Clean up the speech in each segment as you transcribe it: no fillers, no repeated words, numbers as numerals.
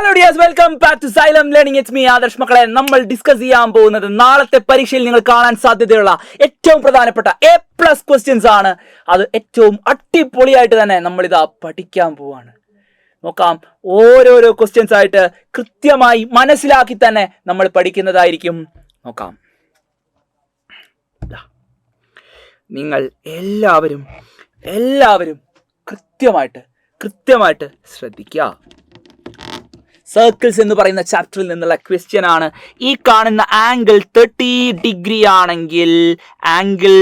Hello dears, welcome back to Xylem learning. It's me Adarsh. മക്കളെ, നമ്മൾ discuss ചെയ്യാൻ പോകുന്നത് നാളത്തെ പരീക്ഷയിൽ നിങ്ങൾ കാണാൻ സാധ്യതയുള്ള ഏറ്റവും പ്രധാനപ്പെട്ട A+ ക്വസ്റ്റ്യൻസ് ആണ്. അത് ഏറ്റവും അടിപൊളിയായിട്ട് തന്നെ നമ്മളിതാ പഠിക്കാൻ പോവാണ്. നോക്കാം, ഓരോരോ ക്വസ്റ്റ്യൻസ് ആയിട്ട് കൃത്യമായി മനസ്സിലാക്കി തന്നെ നമ്മൾ പഠിക്കുന്നതായിരിക്കും. നോക്കാം, നിങ്ങൾ എല്ലാവരും കൃത്യമായിട്ട് ശ്രദ്ധിക്കുക. സർക്കിൾസ് എന്ന് പറയുന്ന ചാപ്റ്ററിൽ നിന്നുള്ള ക്വസ്റ്റ്യൻ ആണ്. ഈ കാണുന്ന ആംഗിൾ 30 ഡിഗ്രി ആണെങ്കിൽ ആംഗിൾ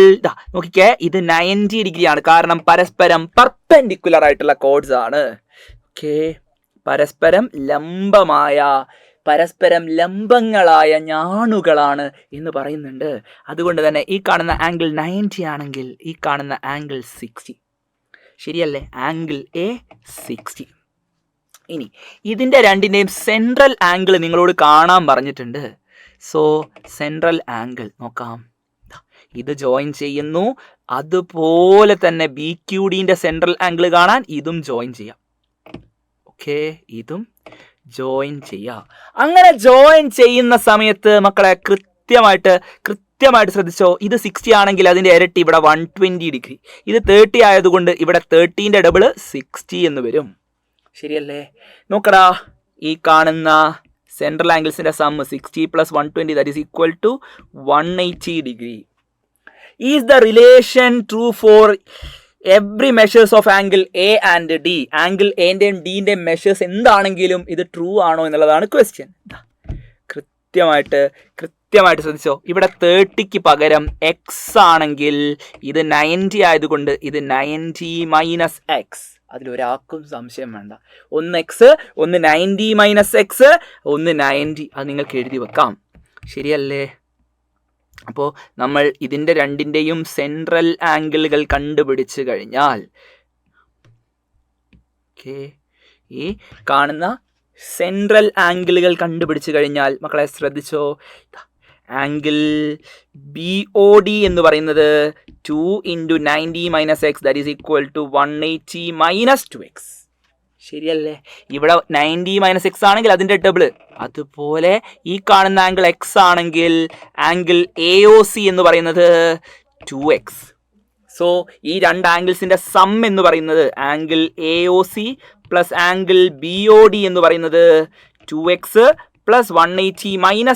നോക്കിക്കേ, ഇത് 90 ഡിഗ്രി ആണ്. കാരണം പരസ്പരം പെർപെൻഡിക്കുലർ ആയിട്ടുള്ള കോഡ്സ് ആണ്. ഓക്കെ, പരസ്പരം ലംബങ്ങളായ ഞാണുകളാണ് എന്ന് പറയുന്നുണ്ട്. അതുകൊണ്ട് തന്നെ ഈ കാണുന്ന ആംഗിൾ 90 ആണെങ്കിൽ ഈ കാണുന്ന ആംഗിൾ 60. ശരിയല്ലേ? Angle A 60. ഇനി ഇതിൻ്റെ രണ്ടിൻ്റെയും സെൻട്രൽ ആംഗിൾ നിങ്ങളോട് കാണാൻ പറഞ്ഞിട്ടുണ്ട്. സോ സെൻട്രൽ ആംഗിൾ നോക്കാം, ഇത് ജോയിൻ ചെയ്യുന്നു. അതുപോലെ തന്നെ BQDൻ്റെ സെൻട്രൽ ആംഗിൾ കാണാൻ ഇതും ജോയിൻ ചെയ്യാം. ഓക്കെ, ഇതും ജോയിൻ ചെയ്യാം. അങ്ങനെ ജോയിൻ ചെയ്യുന്ന സമയത്ത് മക്കളെ കൃത്യമായിട്ട് ശ്രദ്ധിച്ചോ. ഇത് 60 ആണെങ്കിൽ അതിൻ്റെ ഇരട്ടി ഇവിടെ 120 ഡിഗ്രി. ഇത് 30 ആയതുകൊണ്ട് ഇവിടെ 30ൻ്റെ ഡബിൾ 60 എന്ന് വരും. ശരിയല്ലേ? നോക്കടാ, ഈ കാണുന്ന central ആംഗിൾസിന്റെ some 60 + 120 that is equal to 180 degree. Is the relation true for every measures of angle A and D? Angle എൻ്റെയും ഡിൻ്റെയും മെഷേഴ്സ് എന്താണെങ്കിലും ഇത് ട്രൂ ആണോ എന്നുള്ളതാണ് ക്വസ്റ്റ്യൻ. കൃത്യമായിട്ട് ശ്രദ്ധിച്ചോ. ഇവിടെ 30ക്ക് പകരം x ആണെങ്കിൽ ഇത് 90 ആയതുകൊണ്ട് ഇത് 90 - x. അതിലൊരാൾക്കും സംശയം വേണ്ട. ഒന്ന് x, ഒന്ന് 90 - x, ഒന്ന് 90. അത് നിങ്ങൾക്ക് എഴുതി വെക്കാം. ശരിയല്ലേ? അപ്പോൾ നമ്മൾ ഇതിൻ്റെ രണ്ടിൻ്റെയും സെൻട്രൽ ആംഗിളുകൾ കണ്ടുപിടിച്ച് കഴിഞ്ഞാൽ ഈ കാണുന്ന സെൻട്രൽ ആംഗിളുകൾ കണ്ടുപിടിച്ച് കഴിഞ്ഞാൽ മക്കളെ ശ്രദ്ധിച്ചോ, ആംഗിൾ BOD എന്ന് പറയുന്നത് 2 × 90 - x that is equal to 180 - 2x. ശരിയല്ലേ? ഇവിടെ 90 - x ആണെങ്കിൽ അതിൻ്റെ ഡബിൾ. അതുപോലെ ഈ കാണുന്ന ആംഗിൾ x ആണെങ്കിൽ ആംഗിൾ AOC എന്ന് പറയുന്നത് 2x. സോ ഈ രണ്ട് ആംഗിൾസിൻ്റെ സം എന്ന് പറയുന്നത് ആംഗിൾ AOC + ആംഗിൾ BOD എന്ന് പറയുന്നത് 2x + 180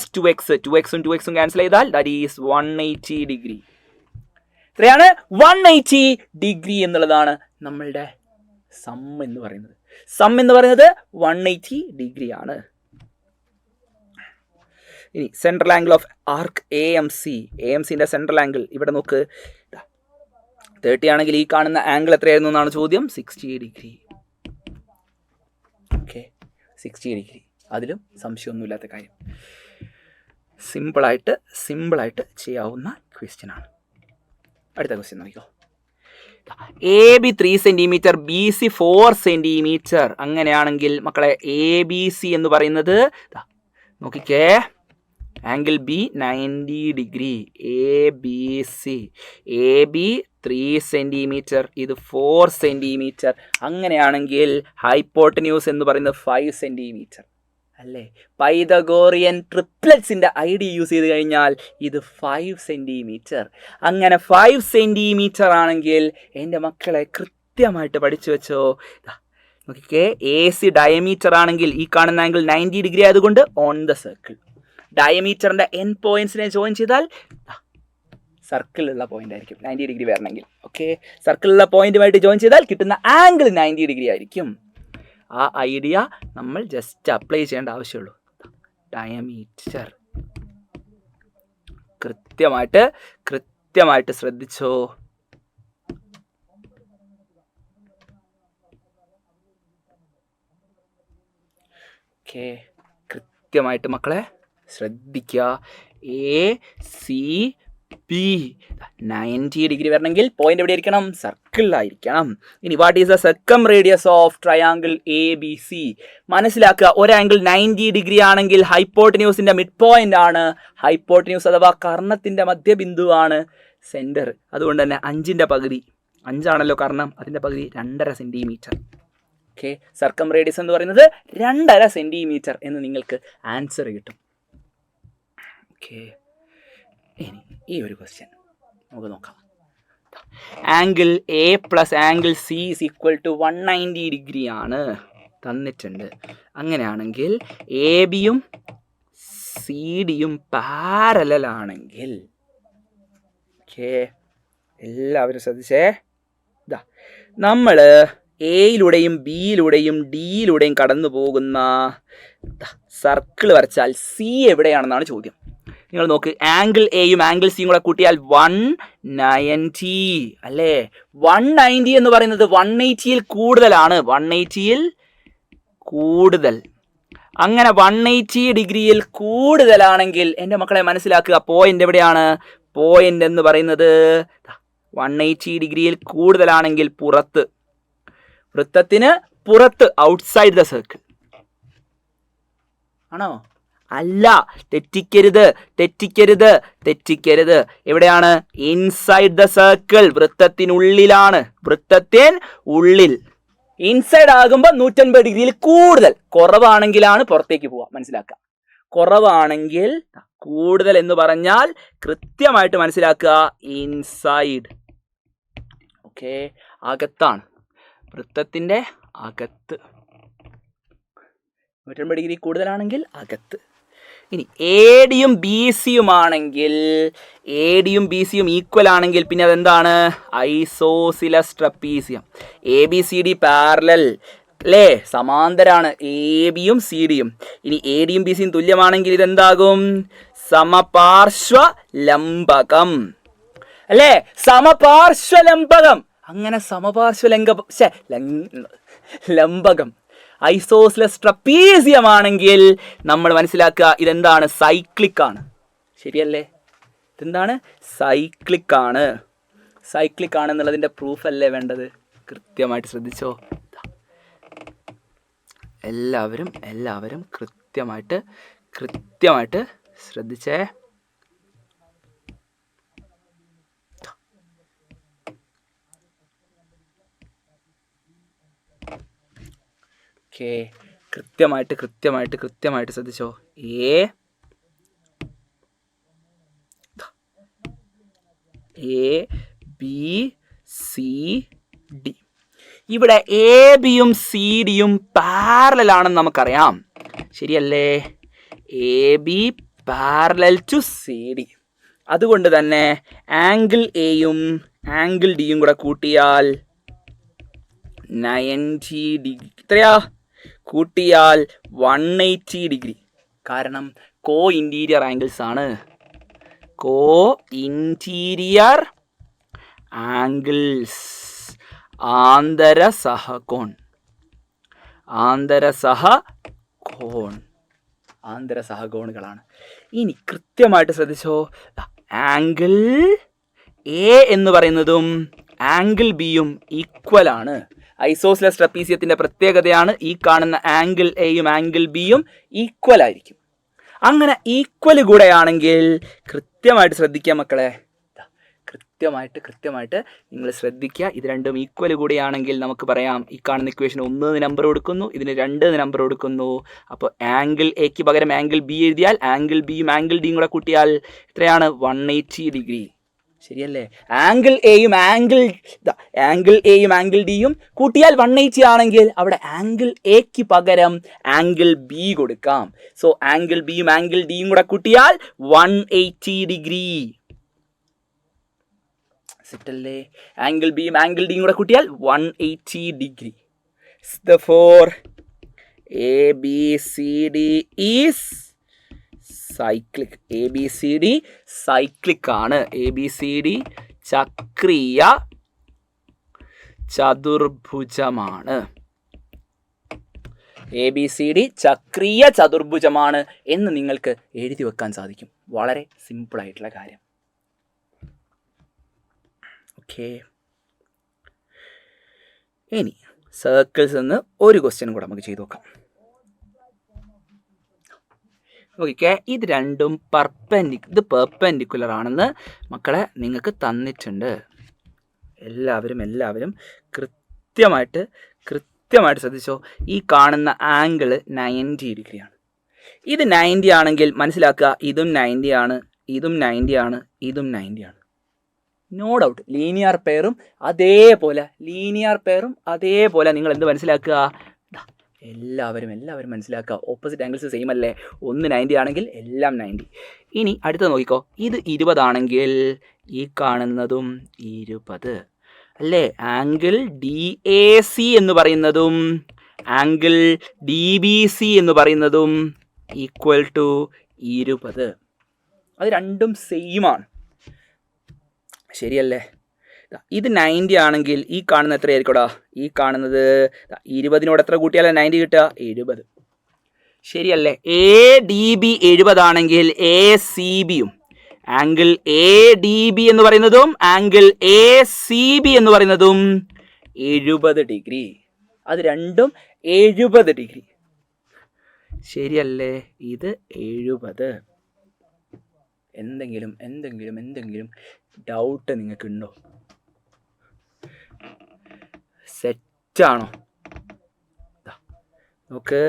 - 2x. 2xും 2xും ക്യാൻസൽ ചെയ്താൽ ദാറ്റ് ഈസ് 180 ഡിഗ്രി. എത്രയാണ്? 180 ഡിഗ്രി എന്നുള്ളതാണ് നമ്മളുടെ സം എന്ന് പറയുന്നത്. 180 ഡിഗ്രിയാണ്. ഇനി സെൻട്രൽ ആംഗിൾ ഓഫ് ആർക്ക് AMCൻ്റെ സെൻട്രൽ ആംഗിൾ ഇവിടെ നോക്ക്. 30 ആണെങ്കിൽ ഈ കാണുന്ന ആംഗിൾ എത്രയായിരുന്നു എന്നാണ് ചോദ്യം. 60 ഡിഗ്രി. Okay, 60 degree. അതിലും സംശയമൊന്നുമില്ലാത്ത കാര്യം. സിമ്പിളായിട്ട് ചെയ്യാവുന്ന ക്വസ്റ്റ്യൻ ആണ്. അടുത്ത ക്വസ്റ്റ്യൻ നോക്കിക്കോ. AB 3 centimetre, BC 4 centimetre. അങ്ങനെയാണെങ്കിൽ മക്കളെ ABC എന്ന് പറയുന്നത് നോക്കിക്കേ, angle B 90 degree. AB 3 centimetre, ഇത് 4 സെൻറ്റിമീറ്റർ. അങ്ങനെയാണെങ്കിൽ ഹൈപ്പോട്ടന്യൂസ് എന്ന് പറയുന്നത് 5 സെൻറ്റിമീറ്റർ അല്ലേ? പൈതഗോറിയൻ ട്രിപ്ലറ്റ്സിൻ്റെ ഐഡിയ യൂസ് ചെയ്ത് കഴിഞ്ഞാൽ ഇത് 5 സെൻറ്റിമീറ്റർ. അങ്ങനെ 5 സെൻറ്റിമീറ്റർ ആണെങ്കിൽ എൻ്റെ മക്കളെ കൃത്യമായിട്ട് പഠിച്ചു വെച്ചോ. നോക്കിക്കേ, AC ഡയമീറ്റർ ആണെങ്കിൽ ഈ കാണുന്ന ആംഗിൾ 90 ഡിഗ്രി ആയതുകൊണ്ട് ഓൺ ദ സർക്കിൾ. ഡയമീറ്ററിൻ്റെ എൻ പോയിന്റ്സിനെ ജോയിൻ ചെയ്താൽ സർക്കിളിലുള്ള പോയിന്റ് ആയിരിക്കും 90 ഡിഗ്രി വരണമെങ്കിൽ. ഓക്കെ, സർക്കിളിലുള്ള പോയിന്റുമായിട്ട് ജോയിൻ ചെയ്താൽ കിട്ടുന്ന ആംഗിൾ 90 ഡിഗ്രി ആയിരിക്കും. ആ ഐഡിയ നമ്മൾ ജസ്റ്റ് അപ്ലൈ ചെയ്യേണ്ട ആവശ്യമുള്ളൂ. ഡയമീറ്റർ കൃത്യമായിട്ട് ശ്രദ്ധിച്ചോ. ഓക്കെ, കൃത്യമായിട്ട് മക്കളെ ശ്രദ്ധിക്കുക. ACB 90 ഡിഗ്രി വരണമെങ്കിൽ പോയിന്റ് എവിടെ ആയിരിക്കണം? സർക്കിളിലായിരിക്കണം. ഇനി what is the circumradius of triangle ABC? മനസ്സിലാക്കുക, ഒരു ആംഗിൾ 90 ഡിഗ്രി ആണെങ്കിൽ ഹൈപ്പോട്ടന്യൂസിൻ്റെ മിഡ് പോയിന്റ് ആണ്. ഹൈപ്പോട്ടന്യൂസ് അഥവാ കർണത്തിൻ്റെ മധ്യബിന്ദുവാണ് സെൻറ്റർ. അതുകൊണ്ട് തന്നെ 5ൻ്റെ പകുതി, 5 ആണല്ലോ കർണം, അതിൻ്റെ പകുതി 2.5 സെൻറ്റിമീറ്റർ. ഓക്കെ, സർക്കം റേഡിയസ് എന്ന് പറയുന്നത് 2.5 സെൻറ്റിമീറ്റർ എന്ന് നിങ്ങൾക്ക് ആൻസർ കിട്ടും. ഓക്കെ, ഇനി ഈ ഒരു ക്വസ്റ്റ്യൻ നമുക്ക് നോക്കാം. Angle A plus angle C is equal to 190 degree ആണ് തന്നിട്ടുണ്ട്. അങ്ങനെയാണെങ്കിൽ എ ബിയും സി ഡിയും പാരലൽ ആണെങ്കിൽ, ഓക്കെ എല്ലാവരും ശ്രദ്ധിച്ചേ, ഇതാ നമ്മൾ എയിലൂടെയും ബിയിലൂടെയും ഡിയിലൂടെയും കടന്നു പോകുന്ന സർക്കിൾ വരച്ചാൽ സി എവിടെയാണെന്നാണ് ചോദ്യം. നിങ്ങൾ നോക്ക്, ആംഗിൾ എയും ആംഗിൾ സിയും കൂടെ കൂട്ടിയാൽ 190 അല്ലേ? 190 എന്ന് പറയുന്നത് 180യിൽ കൂടുതലാണ്, 180യിൽ കൂടുതൽ. അങ്ങനെ 180 ഡിഗ്രിയിൽ കൂടുതലാണെങ്കിൽ എൻ്റെ മക്കളെ മനസ്സിലാക്കുക, പോയിന്റ് എവിടെയാണ്? പോയിന്റ് എന്ന് പറയുന്നത് 180 ഡിഗ്രിയിൽ കൂടുതലാണെങ്കിൽ പുറത്ത്, വൃത്തത്തിന് പുറത്ത്, ഔട്ട്സൈഡ് ദ സർക്കിൾ ആണോ? അല്ല, തെറ്റിക്കരുത്, തെറ്റിക്കരുത്, തെറ്റിക്കരുത്. എവിടെയാണ്? ഇൻസൈഡ് ദ സർക്കിൾ, വൃത്തത്തിനുള്ളിലാണ്, വൃത്തത്തിനുള്ളിൽ. ഇൻസൈഡ് ആകുമ്പോൾ 180 ഡിഗ്രിയിൽ കൂടുതൽ, കുറവാണെങ്കിലാണ് പുറത്തേക്ക് പോവുക. മനസ്സിലാക്കുക, കുറവാണെങ്കിൽ കൂടുതൽ എന്ന് പറഞ്ഞാൽ കൃത്യമായിട്ട് മനസ്സിലാക്കുക, ഇൻസൈഡ്. ഓക്കെ, അകത്താണ്, വൃത്തത്തിൻ്റെ അകത്ത്. 180 ഡിഗ്രി കൂടുതലാണെങ്കിൽ അകത്ത്. ഇനി എ ഡിയും ബി സിയും ആണെങ്കിൽ, എ ഡിയും ബി സിയും ഈക്വൽ ആണെങ്കിൽ പിന്നെ അതെന്താണ്? Isosceles trapezium. A B C D parallel അല്ലേ, സമാന്തരാണ് എ ബിയും സി ഡിയും. ഇനി എ ഡിയും ബി സിയും തുല്യമാണെങ്കിൽ ഇതെന്താകും? സമപാർശ്വ ലംബകം അല്ലേ? സമപാർശ്വ ലംബകം. അങ്ങനെ സമപാർശ്വ ലംബകം ഐസോസിലസ് ട്രപ്പീസിയം ആണെങ്കിൽ നമ്മൾ മനസ്സിലാക്കുക ഇതെന്താണ്? സൈക്ലിക് ആണ്. ശരിയല്ലേ? ഇതെന്താണ്? സൈക്ലിക് ആണ്. സൈക്ലിക് ആണെന്നുള്ളതിൻ്റെ പ്രൂഫ് അല്ലേ വേണ്ടത്? കൃത്യമായിട്ട് ശ്രദ്ധിച്ചോ. എല്ലാവരും കൃത്യമായിട്ട് ശ്രദ്ധിച്ചേ. ഓക്കെ, കൃത്യമായിട്ട് ശ്രദ്ധിച്ചോ. എ ബി സി ഡി, ഇവിടെ എ ബിയും സി ഡിയും പാരലൽ ആണെന്ന് നമുക്കറിയാം. ശരിയല്ലേ? A B parallel to C D. അതുകൊണ്ട് തന്നെ ആംഗിൾ എയും ആംഗിൾ ഡിയും കൂടെ കൂട്ടിയാൽ 90 ഡിഗ്രി. എത്രയാ? കൂട്ടിയാൽ 180 ഡിഗ്രി. കാരണം കോ ഇൻറ്റീരിയർ ആംഗിൾസ് ആണ്. കോ ഇൻറ്റീരിയർ ആംഗിൾസ്, ആന്തര സഹകോണുകളാണ്. ഇനി കൃത്യമായിട്ട് ശ്രദ്ധിച്ചോ, ആംഗിൾ എ എന്ന് പറയുന്നതും ആംഗിൾ ബിയും ഈക്വൽ ആണ്. ഐസോസിലസ് ട്രപ്പീസിയത്തിൻ്റെ പ്രത്യേകതയാണ് ഈ കാണുന്ന ആംഗിൾ എയും ആംഗിൾ ബിയും ഈക്വൽ ആയിരിക്കും. അങ്ങനെ ഈക്വൽ കൂടെയാണെങ്കിൽ കൃത്യമായിട്ട് ശ്രദ്ധിക്കുക മക്കളെ, കൃത്യമായിട്ട് നിങ്ങൾ ശ്രദ്ധിക്കുക. ഇത് രണ്ടും ഈക്വൽ കൂടെയാണെങ്കിൽ നമുക്ക് പറയാം, ഈ കാണുന്ന ഇക്വേഷൻ 1 നമ്പർ കൊടുക്കുന്നു, ഇതിന് 2 നമ്പർ കൊടുക്കുന്നു. അപ്പോൾ ആംഗിൾ എക്ക് പകരം ആംഗിൾ ബി എഴുതിയാൽ ആംഗിൾ ബിയും ആംഗിൾ ഡിയും കൂടെ കൂട്ടിയാൽ എത്രയാണ്? 180 ഡിഗ്രി. ശരിയല്ലേ? ആംഗിൾ എയും ആംഗിൾ ഡിയും കൂട്ടിയാൽ 180 ആണെങ്കിൽ അവിടെ ആംഗിൾ എക്ക് പകരം ആംഗിൾ ബി കൊടുക്കാം. സോ ആംഗിൾ ബിയും ആംഗിൾ ഡിയും കൂടെ കൂട്ടിയാൽ 180 ഡിഗ്രി. സെറ്റല്ലേ? ആംഗിൾ ബിയും ആംഗിൾ ഡിയും കൂടെ കൂട്ടിയാൽ 180 degree. Therefore ABCD is cyclic. ABCD cyclic ആണ്. ABCD ചക്രീയ ചതുർഭുജമാണ്. ABCD ചക്രീയ ചതുർഭുജമാണ് എന്ന് നിങ്ങൾക്ക് എഴുതി വെക്കാൻ സാധിക്കും. വളരെ സിമ്പിളായിട്ടുള്ള കാര്യം. ഓക്കെ, ഇനി സർക്കിൾസ് എന്ന് ഒരു ക്വസ്റ്റ്യൻ കൂടെ നമുക്ക് ചെയ്ത് നോക്കാം. ഓക്കെ, ഇത് രണ്ടും പെർപെൻഡിക്കുലർ ആണെന്ന് മക്കളെ നിങ്ങൾക്ക് തന്നിട്ടുണ്ട്. എല്ലാവരും കൃത്യമായിട്ട് ശ്രദ്ധിച്ചോ, ഈ കാണുന്ന ആംഗിൾ 90 ഡിഗ്രിയാണ്. ഇത് 90 ആണെങ്കിൽ മനസ്സിലാക്കുക, ഇതും 90 ആണ്, ഇതും 90 ആണ്, ഇതും 90 ആണ്. നോ ഡൗട്ട് ലീനിയർ പെയറും അതേപോലെ നിങ്ങൾ എന്ത് മനസ്സിലാക്കുക, എല്ലാവരും മനസ്സിലാക്കുക, ഓപ്പോസിറ്റ് ആംഗിൾസ് സെയിം അല്ലേ. ഒന്ന് 90 ആണെങ്കിൽ എല്ലാം 90. ഇനി അടുത്ത നോക്കിക്കോ, ഇത് 20 ആണെങ്കിൽ ഈ കാണുന്നതും 20 അല്ലേ. ആംഗിൾ DAC എന്ന് പറയുന്നതും ആംഗിൾ DBC എന്ന് പറയുന്നതും ഈക്വൽ ടു 20. അത് രണ്ടും സെയിമാണ്, ശരിയല്ലേ. ഇത് 90 ആണെങ്കിൽ ഈ കാണുന്ന എത്രയായിരിക്കടാ, ഈ കാണുന്നത് 20നോട് എത്ര കൂട്ടിയാലേ 90 കിട്ടുക, 70. ശരിയല്ലേ. ADB 70 ആണെങ്കിൽ ACBയും ആംഗിൾ ADB എന്ന് പറയുന്നതും ആംഗിൾ ACB എന്ന് പറയുന്നതും 70 ഡിഗ്രി. അത് രണ്ടും 70 ഡിഗ്രി, ശരിയല്ലേ. ഇത് 70. എന്തെങ്കിലും ഡൗട്ട് നിങ്ങൾക്ക് ഉണ്ടോ? സെറ്റാണോ? നോക്ക്,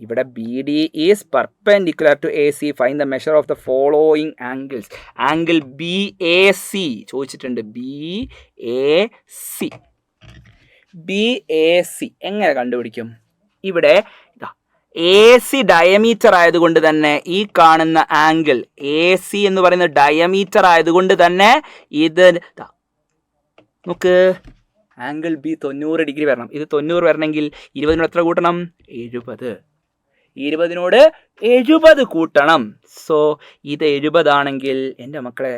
ഇവിടെ BD is perpendicular to AC. Find the measure of the following angles. Angle BAC ചോദിച്ചിട്ടുണ്ട്. BAC എങ്ങനെ കണ്ടുപിടിക്കും? ഇവിടെ AC ഡയമീറ്റർ ആയതുകൊണ്ട് തന്നെ ഈ കാണുന്ന ആംഗിൾ AC എന്ന് പറയുന്ന ഡയമീറ്റർ ആയതുകൊണ്ട് തന്നെ ഇത് നമുക്ക് ആംഗിൾ B 90 ഡിഗ്രി വരണം. ഇത് 90 വരണമെങ്കിൽ 20നോട് എത്ര കൂട്ടണം? 70. 20നോട് 70 കൂട്ടണം. സോ ഇത് 70 ആണെങ്കിൽ എൻ്റെ മക്കളെ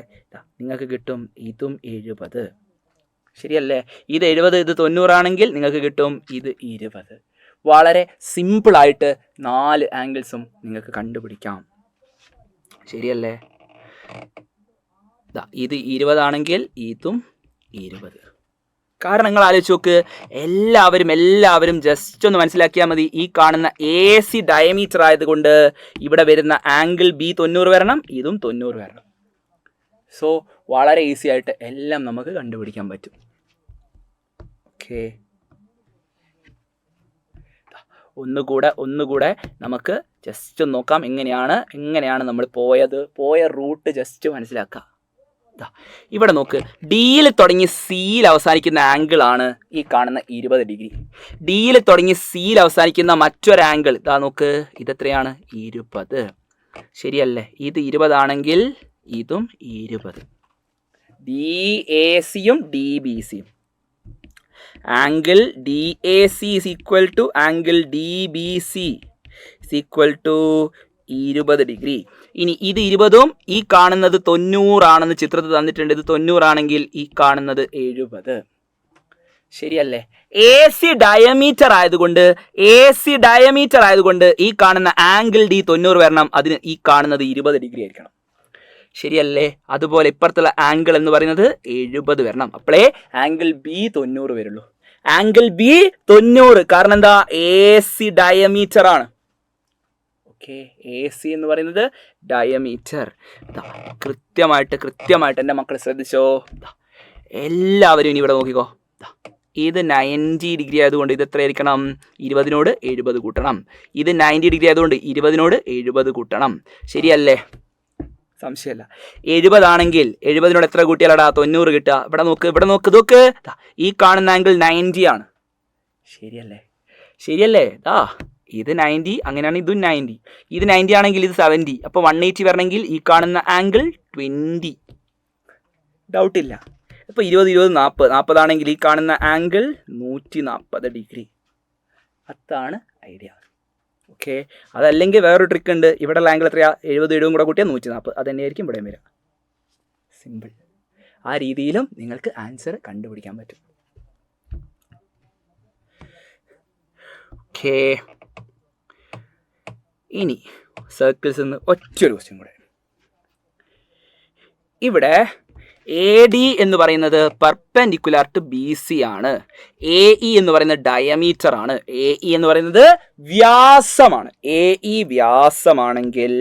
നിങ്ങൾക്ക് കിട്ടും ഇതും 70, ശരിയല്ലേ. ഇത് 70, ഇത് 90 ആണെങ്കിൽ നിങ്ങൾക്ക് കിട്ടും ഇത് 20. വളരെ സിമ്പിളായിട്ട് 4 ആംഗിൾസും നിങ്ങൾക്ക് കണ്ടുപിടിക്കാം, ശരിയല്ലേ. ഇത് 20 ആണെങ്കിൽ ഇതും 20. കാരണം നിങ്ങൾ ആലോചിച്ച് നോക്ക്, എല്ലാവരും ജസ്റ്റ് ഒന്ന് മനസ്സിലാക്കിയാൽ മതി. ഈ കാണുന്ന AC ഡയമീറ്റർ ആയതുകൊണ്ട് ഇവിടെ വരുന്ന ആംഗിൾ B 90 വരണം, ഇതും 90 വരണം. സോ വളരെ ഈസി ആയിട്ട് എല്ലാം നമുക്ക് കണ്ടുപിടിക്കാൻ പറ്റും. ഓക്കെ, ഒന്നുകൂടെ നമുക്ക് ജസ്റ്റ് നോക്കാം എങ്ങനെയാണ് നമ്മൾ പോയ റൂട്ട് ജസ്റ്റ് മനസ്സിലാക്കുക. ഇവിടെ നോക്ക്, ഡിയിൽ തുടങ്ങി സിയിൽ അവസാനിക്കുന്ന ആംഗിൾ ആണ് ഈ കാണുന്ന 20 ഡിഗ്രി. ഡിയിൽ തുടങ്ങി സിയിൽ അവസാനിക്കുന്ന മറ്റൊരു ആംഗിൾ ഇതാ നോക്ക്, ഇതെത്രയാണ്? 20, ശരിയല്ലേ. ഇത് 20 ആണെങ്കിൽ ഇതും 20. DACയും DBCയും angle DAC is equal to angle DBC is equal to 20 degree. ഇനി ഇത് 20ഉം ഈ കാണുന്നത് 90 ആണെന്ന് ചിത്രത്തിൽ തന്നിട്ടുണ്ട്. ഇത് 90 ആണെങ്കിൽ ഈ കാണുന്നത് 70, ശരിയല്ലേ. AC ഡയമീറ്റർ ആയതുകൊണ്ട് ഈ കാണുന്ന ആംഗിൾ D 90 വരണം, അതിന് ഈ കാണുന്നത് 20 ഡിഗ്രി ആയിരിക്കണം, ശരിയല്ലേ. അതുപോലെ ഇപ്പുറത്തുള്ള ആംഗിൾ എന്ന് പറയുന്നത് 70 വരണം, അപ്പോഴേ ആംഗിൾ B 90 വരുള്ളൂ. ആംഗിൾ B 90 കാരണം എന്താ? AC ഡയമീറ്റർ ആണ്. ഓക്കെ, AC എന്ന് പറയുന്നത് ഡയമീറ്റർ. കൃത്യമായിട്ട് എൻ്റെ മക്കൾ ശ്രദ്ധിച്ചോ. എല്ലാവരും ഇനി ഇവിടെ നോക്കിക്കോ. ഇത് 90 ഡിഗ്രി ആയതുകൊണ്ട് ഇത് എത്രയായിരിക്കണം? 20നോട് 70 കൂട്ടണം. ഇത് 90 ഡിഗ്രി ആയതുകൊണ്ട് 20നോട് 70 കൂട്ടണം, ശരിയല്ലേ. സംശയമല്ല. 70 ആണെങ്കിൽ 70നോട് എത്ര കൂട്ടിയാലടാ 90 കിട്ടുക. ഇവിടെ നോക്ക്, ഈ കാണുന്ന ആംഗിൾ 90 ആണ്, ശരിയല്ലേ. ഇത് 90, അങ്ങനെയാണ് ഇതും 90. ഇത് 90 ആണെങ്കിൽ ഇത് 70, അപ്പോൾ 180 വരണമെങ്കിൽ ഈ കാണുന്ന ആംഗിൾ 20. ഡൗട്ടില്ല. ഇപ്പോൾ 20 40 ആണെങ്കിൽ ഈ കാണുന്ന ആംഗിൾ 140 ഡിഗ്രി. അതാണ് ഐഡിയ. ഓക്കെ, അതല്ലെങ്കിൽ വേറൊരു ട്രിക്ക് ഉണ്ട്. ഇവിടെ ആംഗിൾ എത്രയാ? 70 കൂടെ കൂട്ടിയാൽ 140. അത് തന്നെയായിരിക്കും ഇവിടെയും വരിക. സിമ്പിൾ. ആ രീതിയിലും നിങ്ങൾക്ക് ആൻസർ കണ്ടുപിടിക്കാൻ പറ്റും. ഓക്കെ, ഇനി സർക്കിൾസ് നിന്ന് ഒറ്റൊരു ക്വസ്റ്റ്യൻ കൂടെ. ഇവിടെ AD എന്ന് പറയുന്നത് പെർപെൻഡിക്കുലർ ടു BC ആണ്. AE എന്ന് പറയുന്നത് ഡയമീറ്റർ ആണ്. AE എന്ന് പറയുന്നത് വ്യാസമാണ്. AE വ്യാസമാണെങ്കിൽ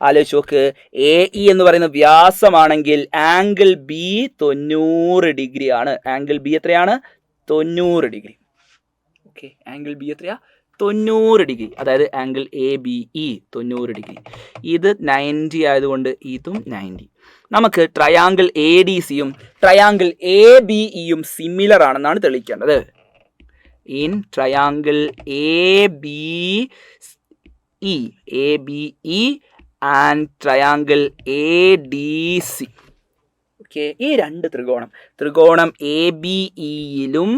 ആലോചിച്ച് നോക്ക്, AE എന്ന് പറയുന്ന വ്യാസമാണെങ്കിൽ ആംഗിൾ B 90 ഡിഗ്രി ആണ്. ആംഗിൾ B എത്രയാണ്? 90 ഡിഗ്രി. ഓക്കെ, ആംഗിൾ ബി എത്രയാ? 90 ഡിഗ്രി. അതായത് angle A B E 90 degree. ഇത് 90 ആയതുകൊണ്ട് ഇതും 90. നമുക്ക് ട്രയാങ്കിൾ എ ഡി സിയും ട്രയാങ്കിൾ എ ബി ഇയും സിമിലർ ആണെന്നാണ് തെളിയിക്കേണ്ടത്. In triangle A B E and triangle A D C. Okay, ഈ രണ്ട് ത്രികോണം എ ബി ഇയിലും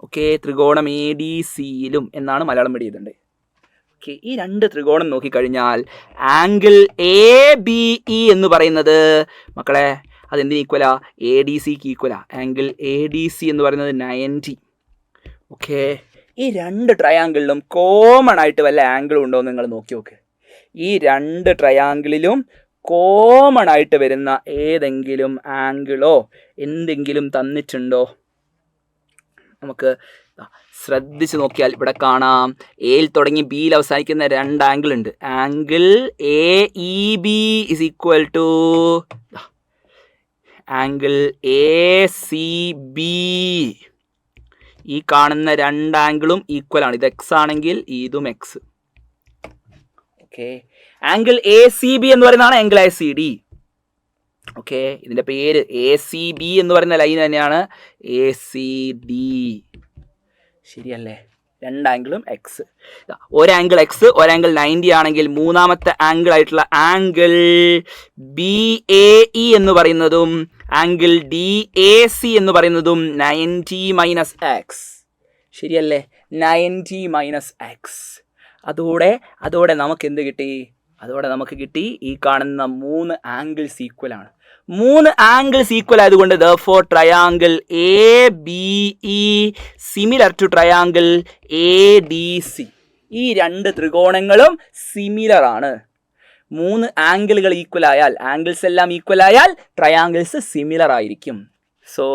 ഓക്കെ ത്രികോണം എ ഡി സിയിലും എന്നാണ് മലയാളം എഴുതിയിട്ടുണ്ട്. ഓക്കെ, ഈ രണ്ട് ത്രികോണം നോക്കിക്കഴിഞ്ഞാൽ ആംഗിൾ എ ബി ഇ എന്ന് പറയുന്നത് മക്കളെ അതെന്തിന് ഈക്വലാ? എ ഡി സിക്ക് ഈക്വലാ. ആംഗിൾ എ ഡി സി എന്ന് പറയുന്നത് 90. ഓക്കെ, ഈ രണ്ട് ട്രയാങ്കിളിലും കോമൺ ആയിട്ട് വല്ല ആംഗിളും ഉണ്ടോ എന്ന് നിങ്ങൾ നോക്കി നോക്ക്. ഈ രണ്ട് ട്രയാങ്കിളിലും കോമൺ ആയിട്ട് വരുന്ന ഏതെങ്കിലും ആംഗിളോ എന്തെങ്കിലും തന്നിട്ടുണ്ടോ? നമുക്ക് ശ്രദ്ധിച്ച് നോക്കിയാൽ ഇവിടെ കാണാം. എയിൽ തുടങ്ങി ബിയിൽ അവസാനിക്കുന്ന രണ്ട് ആംഗിൾ ഉണ്ട്. Angle A E B is equal to angle A C B. ഈ കാണുന്ന രണ്ട് ആംഗിളും ഈക്വൽ ആണ്. ഇത് എക്സ് ആണെങ്കിൽ ഇതും X. Okay, angle A C B എന്ന് പറയുന്നതാണ് angle A C D. Okay, ഇതിൻ്റെ പേര് എ സി ബി എന്ന് പറയുന്ന ലൈൻ തന്നെയാണ് എ സി ഡി. ശരിയല്ലേ? രണ്ട് ആംഗിളും എക്സ്. ഒരാംഗിൾ എക്സ് ഒരാംഗിൾ 90 ആണെങ്കിൽ മൂന്നാമത്തെ ആംഗിൾ ആയിട്ടുള്ള ആംഗിൾ ബി എ ഇ എന്ന് പറയുന്നതും ആംഗിൾ ഡി എ സി എന്ന് പറയുന്നതും 90 മൈനസ് എക്സ്. ശരിയല്ലേ? 90 മൈനസ് എക്സ്. അതോടെ നമുക്ക് എന്ത് കിട്ടി? നമുക്ക് കിട്ടി ഈ കാണുന്ന മൂന്ന് ആംഗിൾസ് ഈക്വൽ ആണ്. മൂന്ന് ആംഗിൾസ് ഈക്വൽ ആയതുകൊണ്ട് therefore triangle A B E similar to triangle A D C. ഈ രണ്ട് ത്രികോണങ്ങളും സിമിലർ ആണ്. മൂന്ന് ആംഗിളുകൾ ഈക്വൽ ആയാൽ, ആംഗിൾസ് എല്ലാം ഈക്വൽ ആയാൽ ട്രയാങ്കിൾസ് സിമിലർ ആയിരിക്കും. സോ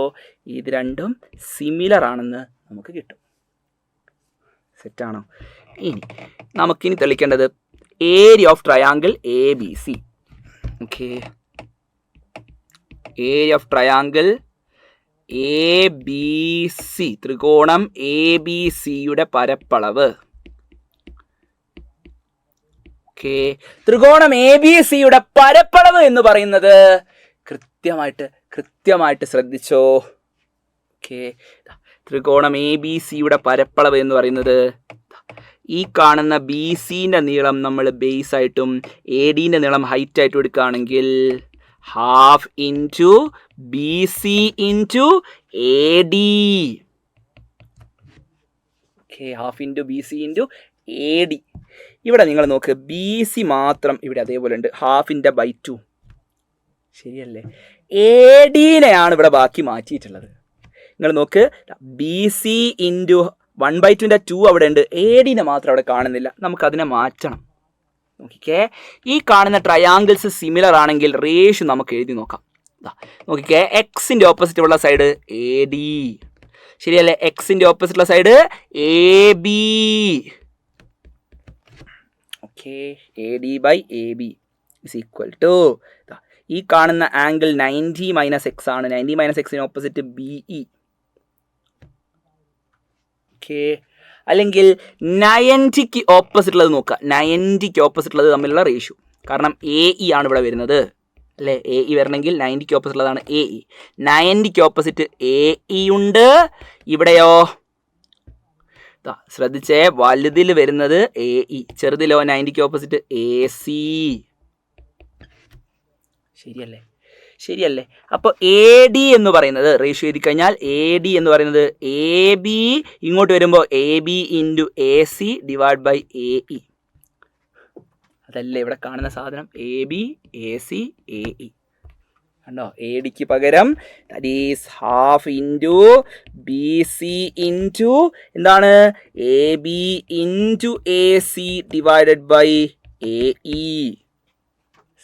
ഇത് രണ്ടും സിമിലർ ആണെന്ന് നമുക്ക് കിട്ടും. സെറ്റാണോ? ഇനി നമുക്കിനി തെളിയിക്കേണ്ടത് area of triangle A B C. Okay, area of triangle A B C, ത്രികോണം എ ബി സിയുടെ പരപ്പളവ്. ഓക്കെ, ത്രികോണം എ ബി സിയുടെ പരപ്പളവ് എന്ന് പറയുന്നത് കൃത്യമായിട്ട് ശ്രദ്ധിച്ചോ. ഓക്കെ, ത്രികോണം എ ബി സിയുടെ പരപ്പളവ് എന്ന് പറയുന്നത് ഈ കാണുന്ന ബി സിൻ്റെ നീളം നമ്മൾ ബേസ് ആയിട്ടും എ ഡിൻ്റെ നീളം ഹൈറ്റ് ആയിട്ടും എടുക്കുകയാണെങ്കിൽ half into B C into A D. Okay, half into B C into A D. ഇവിടെ നിങ്ങൾ നോക്ക്, ബി സി മാത്രം ഇവിടെ അതേപോലെ ഉണ്ട്, ഹാഫിൻ്റെ ബൈ 2. ശരിയല്ലേ? എ ഡിനെയാണ് ഇവിടെ ബാക്കി മാറ്റിയിട്ടുള്ളത്. നിങ്ങൾ നോക്ക്, ബി സി ഇൻറ്റു 1/2 2 അവിടെ ഉണ്ട്, എ ഡിനെ മാത്രം അവിടെ കാണുന്നില്ല. നമുക്കതിനെ മാറ്റണം. നോക്കിക്കേ, ഈ കാണുന്ന ട്രയാങ്കിൾസ് സിമിലർ ആണെങ്കിൽ റേഷ്യോ നമുക്ക് എഴുതി നോക്കാം. നോക്കിക്കേ, എക്സിൻ്റെ ഓപ്പോസിറ്റ് ഉള്ള സൈഡ് എ ഡി. ശരിയല്ലേ? എക്സിൻ്റെ ഓപ്പോസിറ്റ് ഉള്ള side A B. Okay, A D by A B is equal to ഈ കാണുന്ന ആംഗിൾ 90 മൈനസ് എക്സ് ആണ്. 90 മൈനസ് എക്സിന് ഓപ്പോസിറ്റ് ബി ഇ. ഓക്കെ, അല്ലെങ്കിൽ 90ക്ക് ഓപ്പോസിറ്റ് ഉള്ളത് നോക്കുക. 90ക്ക് ഓപ്പോസിറ്റ് ഉള്ളത് തമ്മിലുള്ള റേഷ്യോ. കാരണം എ ഇ ആണ് ഇവിടെ വരുന്നത് അല്ലേ? എ ഇ വരണമെങ്കിൽ 90ക്ക് ഓപ്പോസിറ്റ് ഉള്ളതാണ് എ ഇ. 90ക്ക് ഓപ്പോസിറ്റ് എ ഇ ഉണ്ട്. ഇവിടെയോ ശ്രദ്ധിച്ചേ, വലുതിൽ വരുന്നത് എ ഇ, ചെറുതിലോ 90ക്ക് ഓപ്പോസിറ്റ് എ സി. ശരിയല്ലേ? അപ്പോൾ എ ഡി എന്ന് പറയുന്നത് റേഷ്യോ എഴുതി കഴിഞ്ഞാൽ എ ഡി എന്ന് പറയുന്നത് എ ബി ഇങ്ങോട്ട് വരുമ്പോൾ A B into A C divide by A E. അതല്ലേ ഇവിടെ കാണുന്ന സാധനം, A B A C A E. കണ്ടോ? എ ഡിക്ക് പകരം that is half into B C into എന്താണ് A B into A C divided by A E.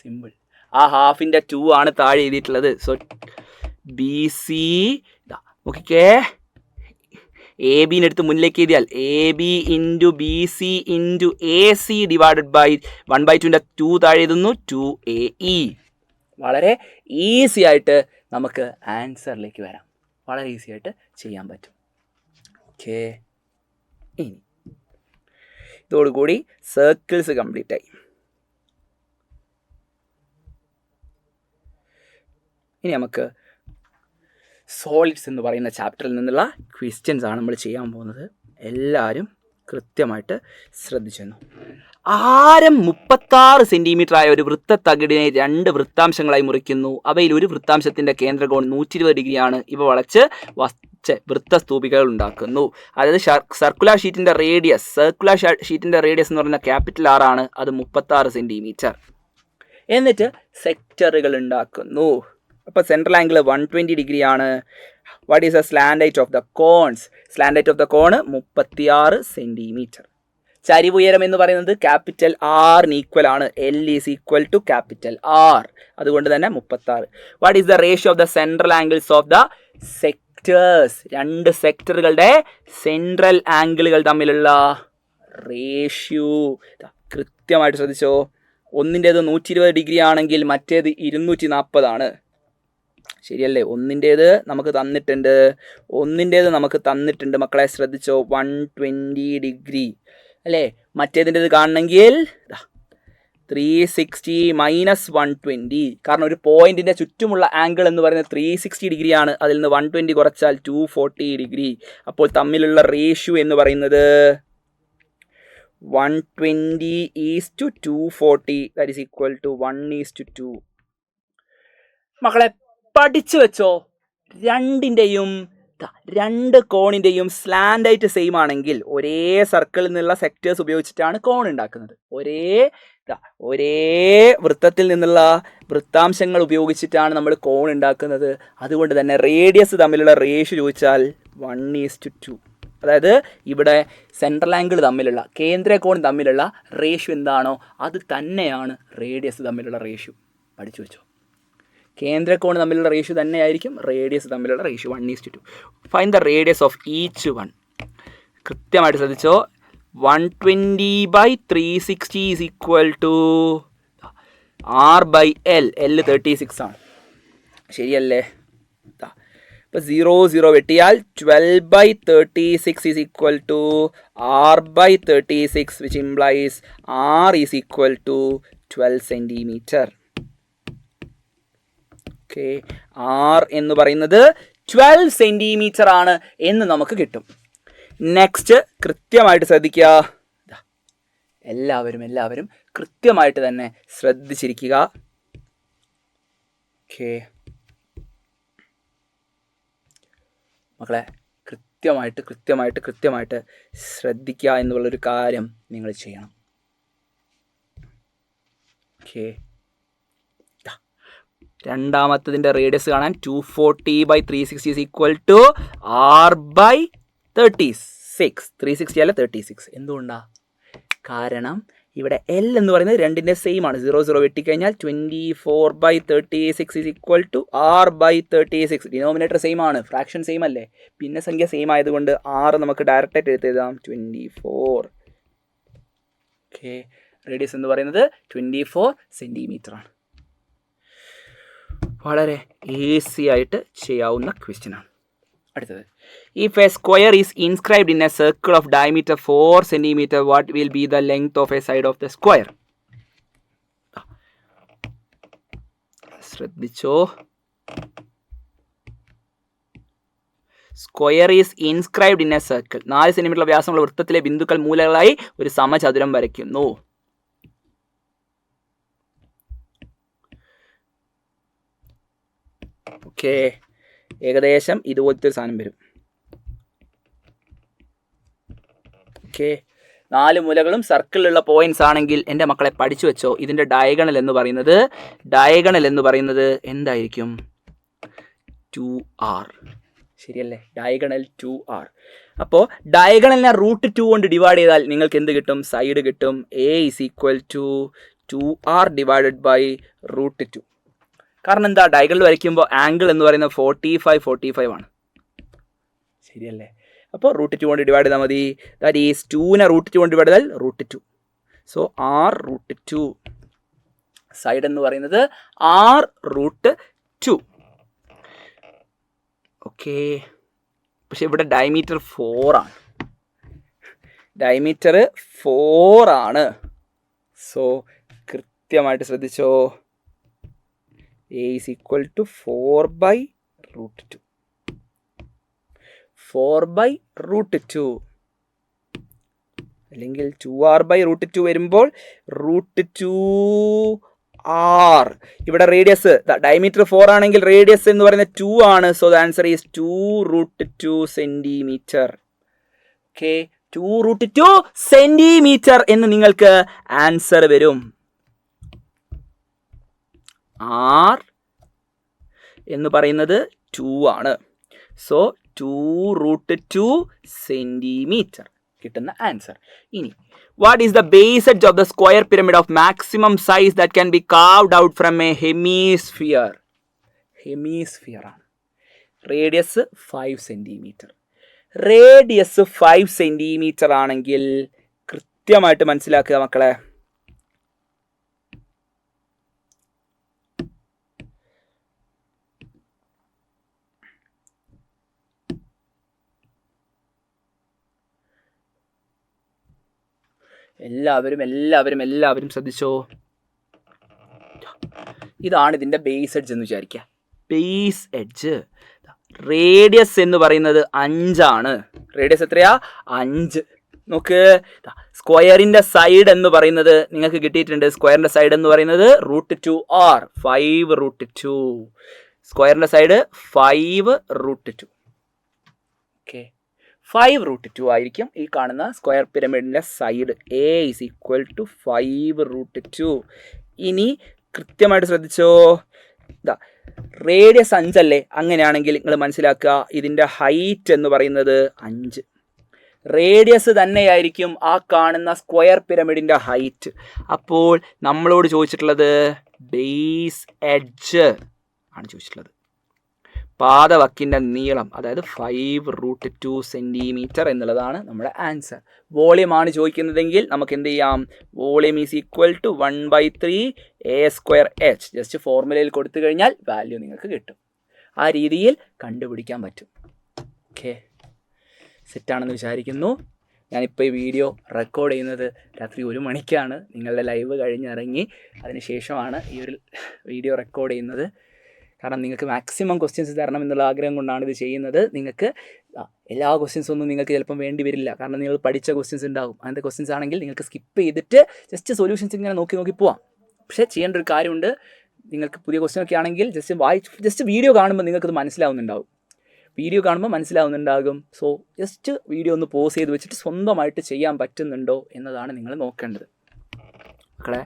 Simple. ആ ഹാഫിൻ്റെ 2 ആണ് താഴെ എഴുതിയിട്ടുള്ളത്. സോ ബി സി നോക്കിക്കേ, എ ബിനെ എടുത്ത് മുന്നിലേക്ക് എഴുതിയാൽ A B into B C into A C divided by 1/2 2 താഴെ എഴുതുന്നു 2 എ ഇ. വളരെ ഈസി ആയിട്ട് നമുക്ക് ആൻസറിലേക്ക് വരാം. വളരെ ഈസി ആയിട്ട് ചെയ്യാൻ പറ്റും. ഓക്കെ. ഇനി ഇതോടുകൂടി സർക്കിൾസ് കംപ്ലീറ്റ് ആയി. ഇനി നമുക്ക് സോളിഡ്സ് എന്ന് പറയുന്ന ചാപ്റ്ററിൽ നിന്നുള്ള ക്വസ്റ്റ്യൻസ് ആണ് നമ്മൾ ചെയ്യാൻ പോകുന്നത്. എല്ലാവരും കൃത്യമായിട്ട് ശ്രദ്ധിച്ചു. ആരം 36 സെൻറ്റിമീറ്റർ ആയ ഒരു വൃത്തത്തകിടിനെ 2 വൃത്താംശങ്ങളായി മുറിക്കുന്നു. അവയിൽ ഒരു വൃത്താംശത്തിൻ്റെ കേന്ദ്രകോൺ 120 ഡിഗ്രിയാണ്. ഇവ വളച്ച് വൃത്തസ്തൂപികകൾ ഉണ്ടാക്കുന്നു. അതായത് സർക്കുലർ ഷീറ്റിൻ്റെ റേഡിയസ് എന്ന് പറയുന്ന ക്യാപിറ്റൽ R ആണ്. അത് 36 സെൻറ്റിമീറ്റർ. എന്നിട്ട് സെക്ടറുകൾ ഉണ്ടാക്കുന്നു. അപ്പോൾ സെൻട്രൽ ആംഗിൾ 120 ഡിഗ്രിയാണ്. What is the slant height of the cones? Slant height of the cone 36 centimetre. ചരിവുയരം എന്ന് പറയുന്നത് ക്യാപിറ്റൽ R ഈക്വൽ ആണ്. L is equal to capital R. അതുകൊണ്ട് തന്നെ 36. What is the ratio of the central angles of the sectors? 2 സെക്ടറുകളുടെ സെൻട്രൽ ആംഗിളുകൾ തമ്മിലുള്ള റേഷ്യോ കൃത്യമായിട്ട് ശ്രദ്ധിച്ചോ. ഒന്നിൻ്റേത് 120 ഡിഗ്രി ആണെങ്കിൽ മറ്റേത് 240 ആണ്. ശരിയല്ലേ? ഒന്നിൻ്റേത് നമുക്ക് തന്നിട്ടുണ്ട് മക്കളെ, ശ്രദ്ധിച്ചോ. 120 ഡിഗ്രി അല്ലേ? മറ്റേതിൻ്റെത് കാണണമെങ്കിൽ 360 മൈനസ് 120. കാരണം ഒരു പോയിന്റിൻ്റെ ചുറ്റുമുള്ള ആംഗിൾ എന്ന് പറയുന്നത് 360 ഡിഗ്രിയാണ്. അതിൽ നിന്ന് 120 കുറച്ചാൽ 240 ഡിഗ്രി. അപ്പോൾ തമ്മിലുള്ള റേഷ്യോ എന്ന് പറയുന്നത് 120 is to 240. That is equal to 1:2. മക്കളെ പഠിച്ചു വെച്ചോ. 2 കോണിൻ്റെയും സ്ലാൻഡ് ആയിട്ട് സെയിം ആണെങ്കിൽ ഒരേ സർക്കിളിൽ നിന്നുള്ള സെക്ടേഴ്സ് ഉപയോഗിച്ചിട്ടാണ് കോൺ ഉണ്ടാക്കുന്നത്. ഒരേ വൃത്തത്തിൽ നിന്നുള്ള വൃത്താംശങ്ങൾ ഉപയോഗിച്ചിട്ടാണ് നമ്മൾ കോൺ ഉണ്ടാക്കുന്നത്. അതുകൊണ്ട് തന്നെ റേഡിയസ് തമ്മിലുള്ള റേഷ്യോ ചോദിച്ചാൽ 1:2. അതായത് ഇവിടെ സെൻട്രൽ ആംഗിൾ തമ്മിലുള്ള കേന്ദ്രകോൺ തമ്മിലുള്ള റേഷ്യോ എന്താണോ അത് തന്നെയാണ് റേഡിയസ് തമ്മിലുള്ള റേഷ്യോ. പഠിച്ചു വെച്ചോ. കേന്ദ്രകോൺ തമ്മിലുള്ള റേഷ്യോ തന്നെയായിരിക്കും റേഡിയസ് തമ്മിലുള്ള ratio 1:2. Find the radius of each one. കൃത്യമായിട്ട് ശ്രദ്ധിച്ചോ. 120/360 is equal to R/L. L 36 ആണ്. ശരിയല്ലേ? ഇപ്പോൾ 0 വെട്ടിയാൽ 12/36 is equal to R/36, which implies R is equal to 12 centimetre. Okay, R എന്ന് പറയുന്നത് 12 സെൻറ്റിമീറ്റർ ആണ് എന്ന് നമുക്ക് കിട്ടും. നെക്സ്റ്റ് കൃത്യമായിട്ട് ശ്രദ്ധിക്കുക. എല്ലാവരും കൃത്യമായിട്ട് തന്നെ ശ്രദ്ധിച്ചിരിക്കുക. ഓക്കെ മക്കളെ, കൃത്യമായിട്ട് ശ്രദ്ധിക്കുക എന്നുള്ളൊരു കാര്യം നിങ്ങൾ ചെയ്യണം. ഓക്കെ, രണ്ടാമത്തതിൻ്റെ റേഡിയസ് കാണാൻ 240/360 ഈസ് ഈക്വൽ ടു R/36. 360 അല്ല 36. എന്തുകൊണ്ടാണ്? കാരണം ഇവിടെ L എന്ന് പറയുന്നത് 2ൻ്റെ സെയിം ആണ്. 0 വെട്ടിക്കഴിഞ്ഞാൽ 24/36 ഈസ് equal to R/36. Denominator same ആണ്, ഫ്രാക്ഷൻ സെയിം അല്ലേ? പിന്നെ സംഖ്യ സെയിം ആയതുകൊണ്ട് R നമുക്ക് ഡയറക്റ്റായിട്ട് എഴുതാം 24. ഓക്കെ, റേഡിയസ് എന്ന് പറയുന്നത് 24 സെൻറ്റിമീറ്റർ ആണ്. വളരെ ഈസി ആയിട്ട് ചെയ്യാവുന്ന ക്വസ്റ്റ്യൻ ആണ്. അടുത്തത്, if a square is inscribed in a circle of diameter 4 centimetre, what will be the length of a side of the square? ശ്രദ്ധിച്ചോ. Square is inscribed in a circle. 4 centimetre വ്യാസമുള്ള വൃത്തത്തിലെ ബിന്ദുക്കൾ മൂലകളായി ഒരു സമചതുരം വരയ്ക്കുന്നു. ഓക്കെ, ഏകദേശം ഇതുപോലത്തെ ഒരു സാധനം വരും. ഓക്കെ, 4 മൂലകളും സർക്കിളിലുള്ള പോയിന്റ്സ് ആണെങ്കിൽ എൻ്റെ മക്കളെ പഠിച്ചു വെച്ചോ. ഇതിൻ്റെ ഡയഗണൽ എന്ന് പറയുന്നത് എന്തായിരിക്കും? 2R. ശരിയല്ലേ? Diagonal 2R. അപ്പോൾ ഡയഗണലിനെ √2 കൊണ്ട് ഡിവൈഡ് ചെയ്താൽ നിങ്ങൾക്ക് എന്ത് കിട്ടും? സൈഡ് കിട്ടും. A is equal to 2R divided by √2. കാരണം എന്താ? ഡയഗണൽ വരയ്ക്കുമ്പോൾ ആംഗിൾ എന്ന് പറയുന്നത് 45 ആണ്. ശരിയല്ലേ? അപ്പോൾ √2 കൊണ്ട് ഡിവൈഡ് ചെയ്താൽ മതി. ദാറ്റ് ഈസ് 2നെ √2 കൊണ്ട് ഡിവൈഡ് ചെയ്താൽ √2. So R√2. സൈഡ് എന്ന് പറയുന്നത് R√2. ഓക്കെ, പക്ഷെ ഇവിടെ ഡയമീറ്റർ 4 ആണ്. ഡയമീറ്റർ 4 ആണ്. സോ കൃത്യമായിട്ട് ശ്രദ്ധിച്ചോ, A is equal to 4/√2. 4/√2 അല്ലെങ്കിൽ 2r/√2 വരുമ്പോൾ √2r. ഇവിടെ റേഡിയസ് ഡയമീറ്റർ 4 ആണെങ്കിൽ റേഡിയസ് എന്ന് പറയുന്നത് 2 ആണ്. So the answer is 2√2 centimetre. Okay, 2√2 centimetre എന്ന് നിങ്ങൾക്ക് ആൻസർ വരും. r എന്ന് പറയുന്നത് 2 ആണ്. സോ 2√2 സെന്റിമീറ്റർ കിട്ടുന്ന ആൻസർ. ഇനി what is the base edge of the square pyramid of maximum size that can be carved out from a hemisphere? Hemisphere ആണ്. Radius 5 centimetre. Radius 5 centimetre ആണെങ്കിൽ കൃത്യമായിട്ട് മനസ്സിലാക്കുക മക്കളെ, എല്ലാവരും ശ്രദ്ധിച്ചോ. ഇതാണ് ഇതിൻ്റെ ബേസ് എഡ്ജ് എന്ന് വിചാരിക്കുക. ബേസ് എഡ്ജ് റേഡിയസ് എന്ന് പറയുന്നത് 5 ആണ്. റേഡിയസ് എത്രയാ? 5. നോക്ക്, സ്ക്വയറിൻ്റെ സൈഡ് എന്ന് പറയുന്നത് നിങ്ങൾക്ക് കിട്ടിയിട്ടുണ്ട്. സ്ക്വയറിൻ്റെ സൈഡ് എന്ന് പറയുന്നത് √2r, 5√2. സ്ക്വയറിൻ്റെ സൈഡ് 5√2. ഓക്കെ, 5√2 ആയിരിക്കും ഈ കാണുന്ന സ്ക്വയർ പിരമിഡിൻ്റെ side. A is equal to 5√2. ഇനി കൃത്യമായിട്ട് ശ്രദ്ധിച്ചോ, റേഡിയസ് 5 അല്ലേ? അങ്ങനെയാണെങ്കിൽ നിങ്ങൾ മനസ്സിലാക്കുക ഇതിൻ്റെ ഹൈറ്റ് എന്ന് പറയുന്നത് 5. റേഡിയസ് തന്നെയായിരിക്കും ആ കാണുന്ന സ്ക്വയർ പിരമിഡിൻ്റെ ഹൈറ്റ്. അപ്പോൾ നമ്മളോട് ചോദിച്ചിട്ടുള്ളത് ബേസ് എഡ്ജ് ആണ് ചോദിച്ചിട്ടുള്ളത്. പാദവക്കിൻ്റെ നീളം, അതായത് 5√2 സെൻറ്റിമീറ്റർ എന്നുള്ളതാണ് നമ്മുടെ ആൻസർ. വോളിയമാണ് ചോദിക്കുന്നതെങ്കിൽ നമുക്ക് എന്ത് ചെയ്യാം? Volume is equal to 1/3 a²h. Just ഫോർമുലയിൽ കൊടുത്തു കഴിഞ്ഞാൽ വാല്യൂ നിങ്ങൾക്ക് കിട്ടും. ആ രീതിയിൽ കണ്ടുപിടിക്കാൻ പറ്റും. ഓക്കെ, സെറ്റാണെന്ന് വിചാരിക്കുന്നു. ഞാനിപ്പോൾ ഈ വീഡിയോ റെക്കോർഡ് ചെയ്യുന്നത് രാത്രി 1 മണിക്കാണ്. നിങ്ങളുടെ ലൈവ് കഴിഞ്ഞിറങ്ങി അതിനുശേഷമാണ് ഈ ഒരു വീഡിയോ റെക്കോർഡ് ചെയ്യുന്നത്. കാരണം നിങ്ങൾക്ക് മാക്സിമം ക്വസ്റ്റ്യൻസ് തരണം എന്നുള്ള ആഗ്രഹം കൊണ്ടാണ് ഇത് ചെയ്യുന്നത്. നിങ്ങൾക്ക് എല്ലാ ക്വസ്റ്റ്യൻസും ഒന്നും നിങ്ങൾക്ക് ചിലപ്പം വേണ്ടി വരില്ല. കാരണം നിങ്ങൾ പഠിച്ച ക്വസ്റ്റ്യൻസ് ഉണ്ടാകും. അങ്ങനത്തെ ക്വസ്റ്റ്യൻസ് ആണെങ്കിൽ നിങ്ങൾക്ക് സ്കിപ്പ് ചെയ്തിട്ട് ജസ്റ്റ് സൊല്യൂഷൻസ് ഇങ്ങനെ നോക്കി പോവാം. പക്ഷേ ചെയ്യേണ്ട ഒരു കാര്യമുണ്ട്, നിങ്ങൾക്ക് പുതിയ ക്വസ്റ്റ്യൻ ഒക്കെ ആണെങ്കിൽ ജസ്റ്റ് വീഡിയോ കാണുമ്പോൾ നിങ്ങൾക്കത് മനസ്സിലാവുന്നുണ്ടാകും. സോ ജസ്റ്റ് വീഡിയോ ഒന്ന് പോസ് ചെയ്ത് വെച്ചിട്ട് സ്വന്തമായിട്ട് ചെയ്യാൻ പറ്റുന്നുണ്ടോ എന്നതാണ് നിങ്ങൾ നോക്കേണ്ടത്. മക്കളെ,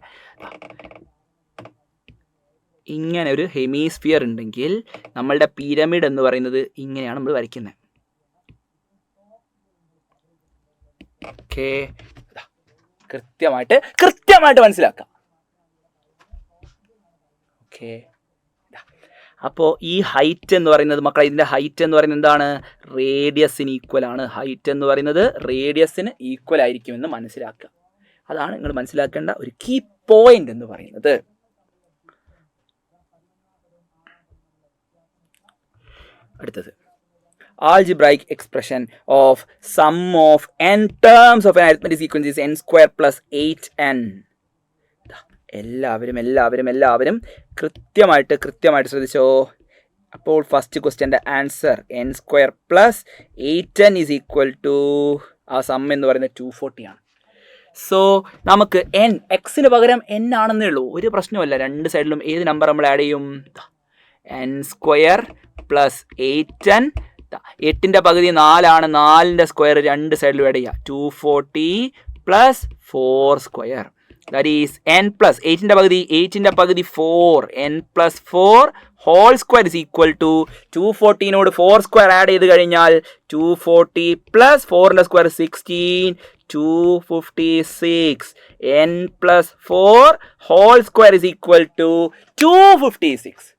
ഇങ്ങനെ ഒരു ഹെമിസ്ഫിയർ ഉണ്ടെങ്കിൽ നമ്മളുടെ പിരമിഡ് എന്ന് പറയുന്നത് ഇങ്ങനെയാണ് നമ്മൾ വരയ്ക്കുന്നത്. ഓക്കെ, കൃത്യമായിട്ട് മനസ്സിലാക്കാം. ഓക്കെ, അപ്പോൾ ഈ ഹൈറ്റ് എന്ന് പറയുന്നത് മക്കളെ, ഇതിൻ്റെ ഹൈറ്റ് എന്ന് പറയുന്നത് എന്താണ്? റേഡിയസിന് ഈക്വൽ ആണ്. ഹൈറ്റ് എന്ന് പറയുന്നത് റേഡിയസിന് ഈക്വൽ ആയിരിക്കുമെന്ന് മനസ്സിലാക്കുക. അതാണ് നിങ്ങൾ മനസ്സിലാക്കേണ്ട ഒരു കീ പോയിന്റ് എന്ന് പറയുന്നത്. അടുത്തത് algebraic expression of sum of n terms of an arithmetic sequence is n square plus 8n. എല്ലാവരും കൃത്യമായിട്ട് ശ്രദ്ധിച്ചോ. അപ്പോൾ ഫസ്റ്റ് ക്വസ്റ്റ്യൻ്റെ answer n square plus 8n is equal to ആ സം എന്ന് പറയുന്നത് 240 ആണ്. സോ നമുക്ക് എക്സിന് പകരം n ആണെന്നേ ഉള്ളൂ, ഒരു പ്രശ്നമല്ല. രണ്ട് സൈഡിലും ഏത് നമ്പർ നമ്മൾ ആഡ് ചെയ്യും? n square plus 8n. 8ൻ്റെ പകുതി 4 ആണ്. 4ൻ്റെ സ്ക്വയർ രണ്ട് സൈഡിലും ആഡ് ചെയ്യുക. 240 plus 4 square, that is n plus 8ൻ്റെ പകുതി 4, n plus 4 whole square is equal to 240നോട് 4 സ്ക്വയർ ആഡ് ചെയ്ത് കഴിഞ്ഞാൽ 240 പ്ലസ് 4ൻ്റെ square 16, 256. n plus 4 whole square is equal to 256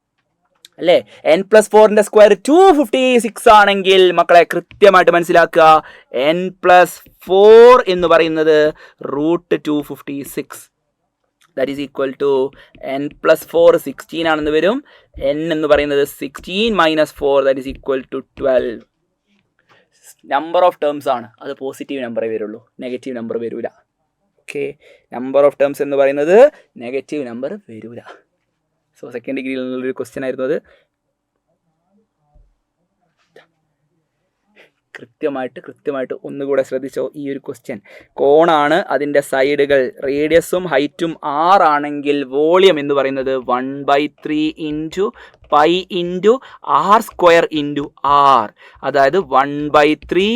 അല്ലേ? n പ്ലസ് 4ൻ്റെ സ്ക്വയർ 256 ആണെങ്കിൽ മക്കളെ കൃത്യമായിട്ട് മനസ്സിലാക്കുക, n പ്ലസ് 4 എന്ന് പറയുന്നത് √256. That is equal to n plus 4 16 ആണെന്ന് വരും. n എന്ന് പറയുന്നത് 16 minus 4, that is equal to 12. Number of terms ആണ്, അത് പോസിറ്റീവ് നമ്പറേ വരുള്ളൂ, നെഗറ്റീവ് നമ്പർ വരില്ല. ഓക്കെ, നമ്പർ ഓഫ് ടേംസ് എന്ന് പറയുന്നത് നെഗറ്റീവ് നമ്പർ വരില്ല. സോ സെക്കൻഡ് ഡിഗ്രിയിൽ നിന്നുള്ളൊരു ക്വസ്റ്റ്യൻ ആയിരുന്നു അത്. കൃത്യമായിട്ട് ഒന്നുകൂടെ ശ്രദ്ധിച്ചോ ഈ ഒരു ക്വസ്റ്റ്യൻ. കോണാണ്, അതിൻ്റെ സൈഡുകൾ റേഡിയസും ഹൈറ്റും r ആണെങ്കിൽ വോളിയം എന്ന് പറയുന്നത് 1/3 into pi into r² into r, അതായത് 1/3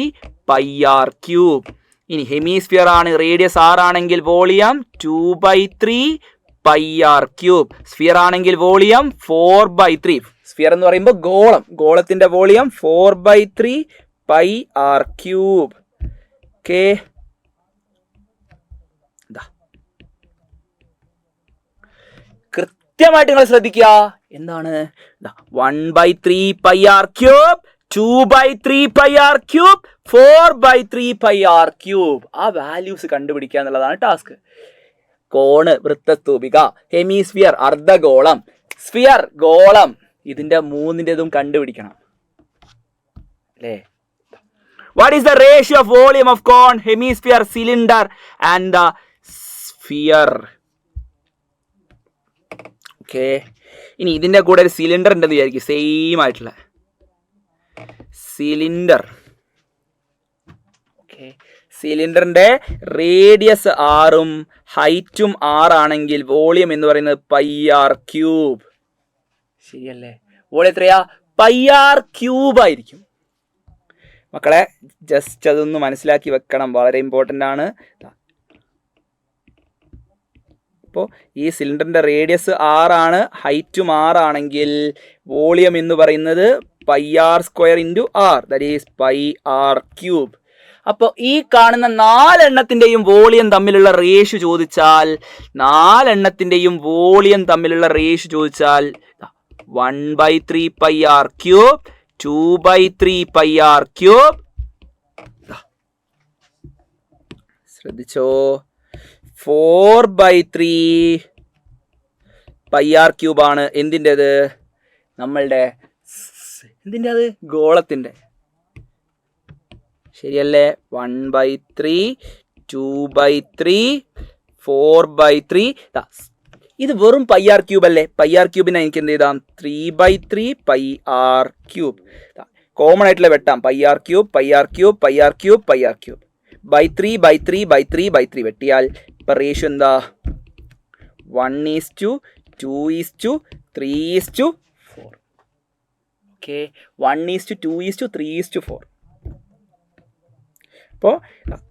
പൈ r ക്യൂബ്. ഇനി ഹെമിസ്ഫിയർ ആണ്, റേഡിയസ് r ആണെങ്കിൽ volume 2/3 pi r cube. Sphere ആണെങ്കിൽ വോളിയം 4/3. സ്ഫിയർ എന്ന് പറയുമ്പോൾ ഗോളത്തിൻ്റെ volume 4/3 pi R cube. Okay, കൃത്യമായിട്ട് നിങ്ങൾ ശ്രദ്ധിക്കുക. എന്താണ് 1/3 pi R cube, 2/3 pi R cube, 4/3 pi R cube. ആ വാല്യൂസ് കണ്ടുപിടിക്കുക എന്നുള്ളതാണ് ടാസ്ക്. കോണ് വൃത്തസ്തൂപിക, ഹെമിസ്ഫിയർ അർദ്ധഗോളം, സ്ഫിയർ ഗോളം, ഇതിൻ്റെ മൂന്നിൻ്റെതും കണ്ടുപിടിക്കണം അല്ലേ. What is the ratio of volume of cone, hemisphere, cylinder and the sphere? Okay. ഇനി ഇതിൻ്റെ കൂടെ ഒരു സിലിണ്ടർ ഉണ്ടെന്ന് വിചാരിക്കും, സെയിം ആയിട്ടുള്ള സിലിണ്ടർ. ഓക്കെ, സിലിണ്ടറിൻ്റെ റേഡിയസ് ആറും ഹൈറ്റും ആണെങ്കിൽ വോളിയം എന്ന് പറയുന്നത് പൈ ആർ ക്യൂബ്. ശരിയല്ലേ? വോളിയം എത്രയാ? പൈ ആർ ക്യൂബ് ആയിരിക്കും. മക്കളെ ജസ്റ്റ് അതൊന്ന് മനസ്സിലാക്കി വെക്കണം, വളരെ ഇമ്പോർട്ടൻ്റ് ആണ്. അപ്പോൾ ഈ സിലിണ്ടറിൻ്റെ റേഡിയസ് ആണ്, ഹൈറ്റും ആണെങ്കിൽ വോളിയം എന്ന് പറയുന്നത് pi r² into r, that is pi R cube. അപ്പോൾ ഈ കാണുന്ന 4 എണ്ണത്തിൻ്റെയും വോളിയം തമ്മിലുള്ള റേഷ്യോ ചോദിച്ചാൽ 1/3 pi R cube, 2/3 pi R cube. ശ്രദ്ധിച്ചോ, 4/3 പൈ ആർ ക്യൂബ് ആണ് എന്തിൻ്റെത്? നമ്മളുടെ എന്തിൻ്റെ? അത് ഗോളത്തിൻ്റെ. ശരിയല്ലേ? 1/3, 2/3, 4/3. ഇത് വെറും പൈ ആർ ക്യൂബ് അല്ലേ? പൈ ആർ ക്യൂബിനെ എനിക്ക് എന്ത് ചെയ്താം? 3/3 പൈ ആർ ക്യൂബ്. കോമൺ ആയിട്ടുള്ള വെട്ടാം, pi R cube, pi R cube, pi R cube, pi R cube. /3 വെട്ടിയാൽ ഇപ്പം റേഷ്യോ എന്താ? 1:2:3:4. ഓക്കെ, 1:2:3:4. അപ്പോൾ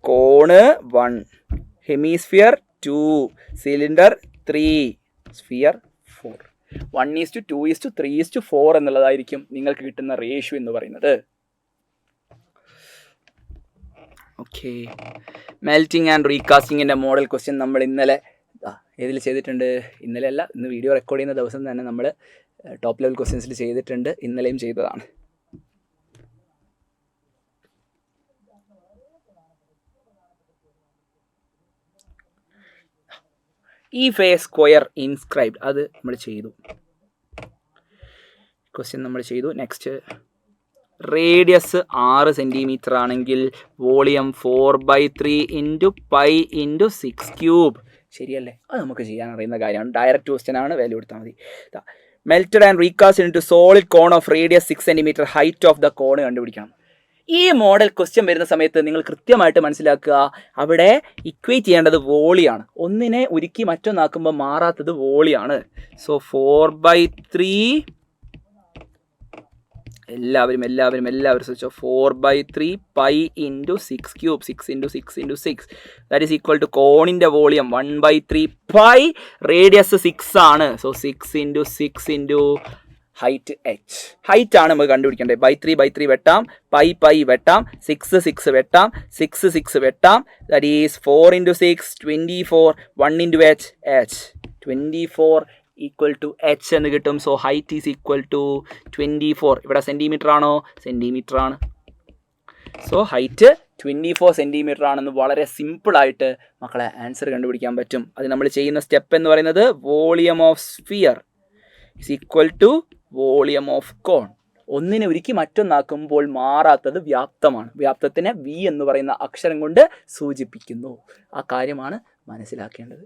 കോണ് 1, ഹെമിസ്ഫിയർ 2, സിലിണ്ടർ 3, സ്ഫിയർ 4. 1:2:3:4 എന്നുള്ളതായിരിക്കും നിങ്ങൾക്ക് കിട്ടുന്ന റേഷ്യോ എന്ന് പറയുന്നത്. ഓക്കെ, മെൽറ്റിംഗ് ആൻഡ് റീകാസ്റ്റിങ്ങിൻ്റെ മോഡൽ ക്വസ്റ്റ്യൻ നമ്മൾ ഇന്നലെ ഏതിൽ ചെയ്തിട്ടുണ്ട്? ഇന്നലെ അല്ല, ഇന്ന് വീഡിയോ റെക്കോർഡ് ചെയ്യുന്ന ദിവസം തന്നെ നമ്മൾ ടോപ്പ് ലെവൽ ക്വസ്റ്റ്യൻസിൽ ചെയ്തിട്ടുണ്ട്, ഇന്നലെയും ചെയ്തതാണ്. If a square inscribed, അത് നമ്മൾ ചെയ്തു, ക്വസ്റ്റ്യൻ നമ്മൾ ചെയ്തു. നെക്സ്റ്റ്, റേഡിയസ് 6 സെൻറ്റിമീറ്റർ ആണെങ്കിൽ volume 4/3 into pi into 6 cube. ശരിയല്ലേ? അത് നമുക്ക് ചെയ്യാൻ അറിയുന്ന കാര്യമാണ്, ഡയറക്റ്റ് ക്വസ്റ്റ്യൻ ആണ്, വാല്യൂ എടുത്താൽ മതി. Melted and recast into solid cone of radius 6 centimetre, height of the cone കണ്ടുപിടിക്കണം. ഈ മോഡൽ ക്വസ്റ്റ്യൻ വരുന്ന സമയത്ത് നിങ്ങൾ കൃത്യമായിട്ട് മനസ്സിലാക്കുക, അവിടെ ഇക്വേറ്റ് ചെയ്യേണ്ടത് വോളിയാണ്. ഒന്നിനെ ഉരുക്കി മറ്റൊന്നാക്കുമ്പോൾ മാറാത്തത് വോളിയാണ്. സോ 4/3, എല്ലാവരും ശ്രദ്ധിച്ചോ, 4/3 pi into 6 cube, 6 × 6 × 6, that is equal to കോണിൻ്റെ വോളിയം 1/3 പൈ, റേഡിയസ് 6 ആണ്. So 6 × 6 into height h. Height ആണ് നമുക്ക് കണ്ടുപിടിക്കേണ്ടത്. /3 വെട്ടാം, പൈ വെട്ടാം, 6 വെട്ടാം, 6 വെട്ടാം, ദാറ്റ് ഈസ് 4 × 6 24, 1 × h 24 ഈക്വൽ ടു h എന്ന് കിട്ടും. So height is equal to 24. ഇവിടെ സെൻറ്റിമീറ്റർ ആണോ? സെൻറ്റിമീറ്റർ ആണ്. സോ ഹൈറ്റ് 24 സെൻറ്റിമീറ്റർ ആണെന്ന് വളരെ സിമ്പിളായിട്ട് മക്കളെ ആൻസർ കണ്ടുപിടിക്കാൻ പറ്റും. അത് നമ്മൾ ചെയ്യുന്ന സ്റ്റെപ്പ് എന്ന് പറയുന്നത് volume of sphere is equal to volume of cone. ഒന്നിനെ ഉരുക്കി മറ്റൊന്നാക്കുമ്പോൾ മാറാത്തത് വ്യാപ്തമാണ്. വ്യാപ്തത്തിനെ വി എന്ന് പറയുന്ന അക്ഷരം കൊണ്ട് സൂചിപ്പിക്കുന്നു. ആ കാര്യമാണ് മനസ്സിലാക്കേണ്ടത്.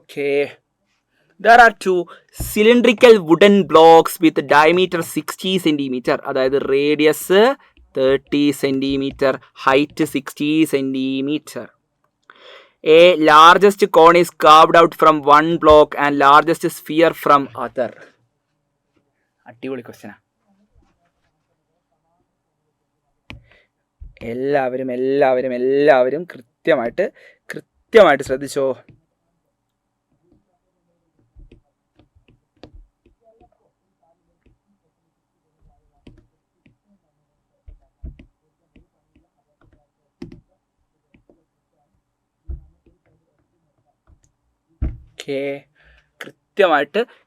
Okay. There are two cylindrical wooden blocks with diameter 60 cm. അതായത് radius 30 cm, height 60 cm. A largest cone is carved out from one block and largest sphere from other. അടിപൊളി ക്വസ്റ്റ്യനാ. എല്ലാവരും കൃത്യമായിട്ട് ശ്രദ്ധിച്ചോ.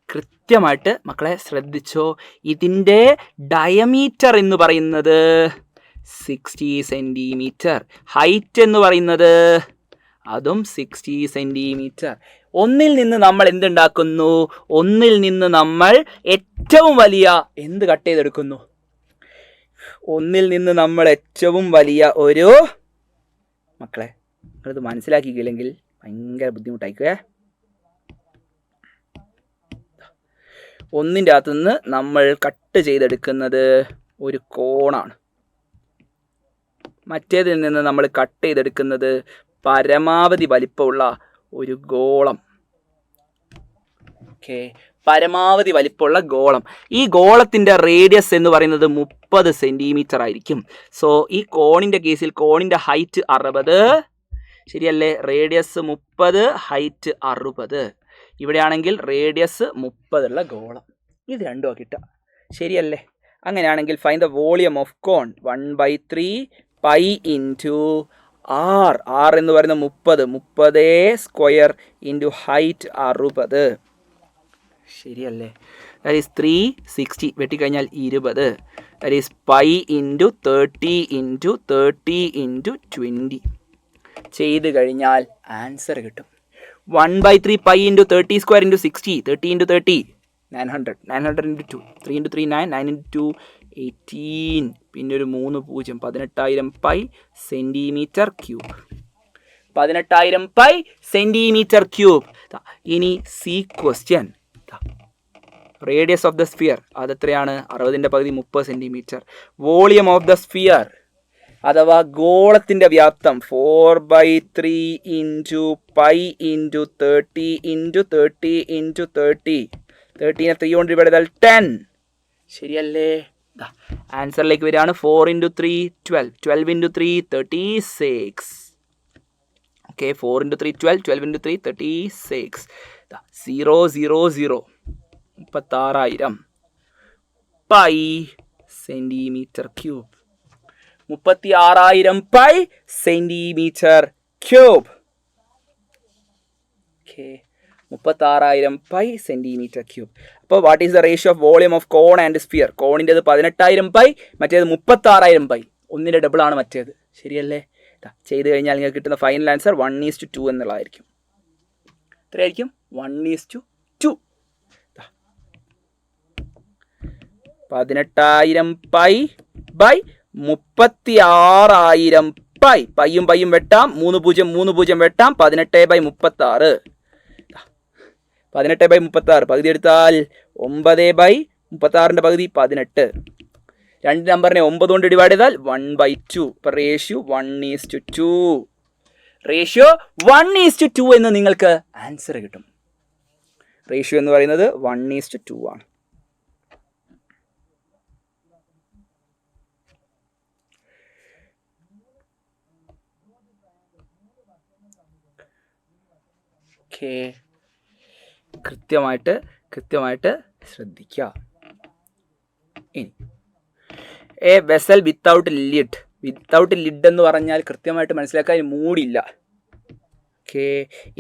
കൃത്യമായിട്ട് മക്കളെ ശ്രദ്ധിച്ചോ. ഇതിൻ്റെ ഡയമീറ്റർ എന്ന് പറയുന്നത് 60 cm, ഹൈറ്റ് എന്ന് പറയുന്നത് അതും 60 cm. ഒന്നിൽ നിന്ന് നമ്മൾ എന്തുണ്ടാക്കുന്നു? ഒന്നിൽ നിന്ന് നമ്മൾ ഏറ്റവും വലിയ എന്ത് കട്ട് ചെയ്തെടുക്കുന്നു? ഒന്നിൽ നിന്ന് നമ്മൾ ഏറ്റവും വലിയ ഒരു, മക്കളെ നിങ്ങളിത് മനസ്സിലാക്കിയില്ലെങ്കിൽ ഭയങ്കര ബുദ്ധിമുട്ടായിക്കേ. ഒന്നിൻ്റെ അകത്തു നിന്ന് നമ്മൾ കട്ട് ചെയ്തെടുക്കുന്നത് ഒരു കോണാണ്. മറ്റേതിൽ നിന്ന് നമ്മൾ കട്ട് ചെയ്തെടുക്കുന്നത് പരമാവധി വലിപ്പമുള്ള ഒരു ഗോളം. പരമാവധി വലിപ്പമുള്ള ഗോളം. ഈ ഗോളത്തിൻ്റെ റേഡിയസ് എന്ന് പറയുന്നത് 30 cm ആയിരിക്കും. സോ ഈ കോണിൻ്റെ കേസിൽ കോണിൻ്റെ ഹൈറ്റ് 60, ശരിയല്ലേ? Radius 30, height 60. ഇവിടെയാണെങ്കിൽ റേഡിയസ് 30 ഉള്ള ഗോളം. ഇത് രണ്ടും കിട്ടുക, ശരിയല്ലേ? അങ്ങനെയാണെങ്കിൽ find the volume of cone 1/3 pi into R. R എന്ന് പറയുന്നത് 30 സ്ക്വയർ ഇൻറ്റു ഹൈറ്റ് 60, ശരിയല്ലേ? ദാറ്റ് ഈസ് 360 വെട്ടിക്കഴിഞ്ഞാൽ 20. That is pi into 30 into 30 into 20. ചെയ്ത് കഴിഞ്ഞാൽ ആൻസർ കിട്ടും. 1/3 pi into 30 square into 60, 30 into 30 900, 900 into 2, 3 into 3 9, 9 ഇൻറ്റു 2 18, പിന്നെ ഒരു 3 0, 18,000 pi centimetre cube. 18,000 pi centimetre cube. ഇനി C question. Radius of the sphere അതെത്രയാണ്? 60ൻ്റെ പകുതി 30 സെൻറ്റിമീറ്റർ. വോളിയം ഓഫ് ദ സ്ഫിയർ അഥവാ ഗോളത്തിൻ്റെ വ്യാപ്തം 4/3 into pi into 30 into 30 into 30. 30നെ 3 കൊണ്ട് ഡിവൈഡ് ചെയ്താൽ 10, ശരിയല്ലേ? ആൻസറിലേക്ക് വരികയാണ്. 4 into 3 12, 12 into 3 36. Okay, 4 into 3 12, 12 into 3 36. 0 0 0 36,000 pi centimetre cube. 36,000 pi centimetre cube. Okay, 36,000 pi centimetre cube. അപ്പോൾ what is the ratio of volume of cone and sphere? കോണിൻ്റെത് 18,000 pi, മറ്റേത് 36,000 pi. ഒന്നിൻ്റെ ഡബിളാണ് മറ്റേത്, ശരിയല്ലേ? ചെയ്ത് കഴിഞ്ഞാൽ നിങ്ങൾക്ക് കിട്ടുന്ന ഫൈനൽ ആൻസർ 1:2 എന്നുള്ളതായിരിക്കും. എത്രയായിരിക്കും? 1:2. 18,000 പൈ ബൈ 36,000 പൈ. പയ്യും പയ്യും വെട്ടാം, 3 0 3 0 വെട്ടാം. 18/36. 18/36 പകുതി എടുത്താൽ 9/36ൻ്റെ പകുതി 18. രണ്ട് നമ്പറിനെ 9 കൊണ്ട് ഡിവൈഡ് ചെയ്താൽ 1/2. ഇപ്പം റേഷ്യോ 1:2. റേഷ്യോ 1:2 എന്ന് നിങ്ങൾക്ക് ആൻസർ കിട്ടും. റേഷ്യോ എന്ന് പറയുന്നത് 1:2 ആണ്. ഓക്കെ, കൃത്യമായിട്ട് ശ്രദ്ധിക്കുക. ഇനി എ വെസൽ വിത്തൗട്ട് ലിഡ് എന്ന് പറഞ്ഞാൽ കൃത്യമായിട്ട് മനസ്സിലാക്കാൻ മൂടില്ല. Okay,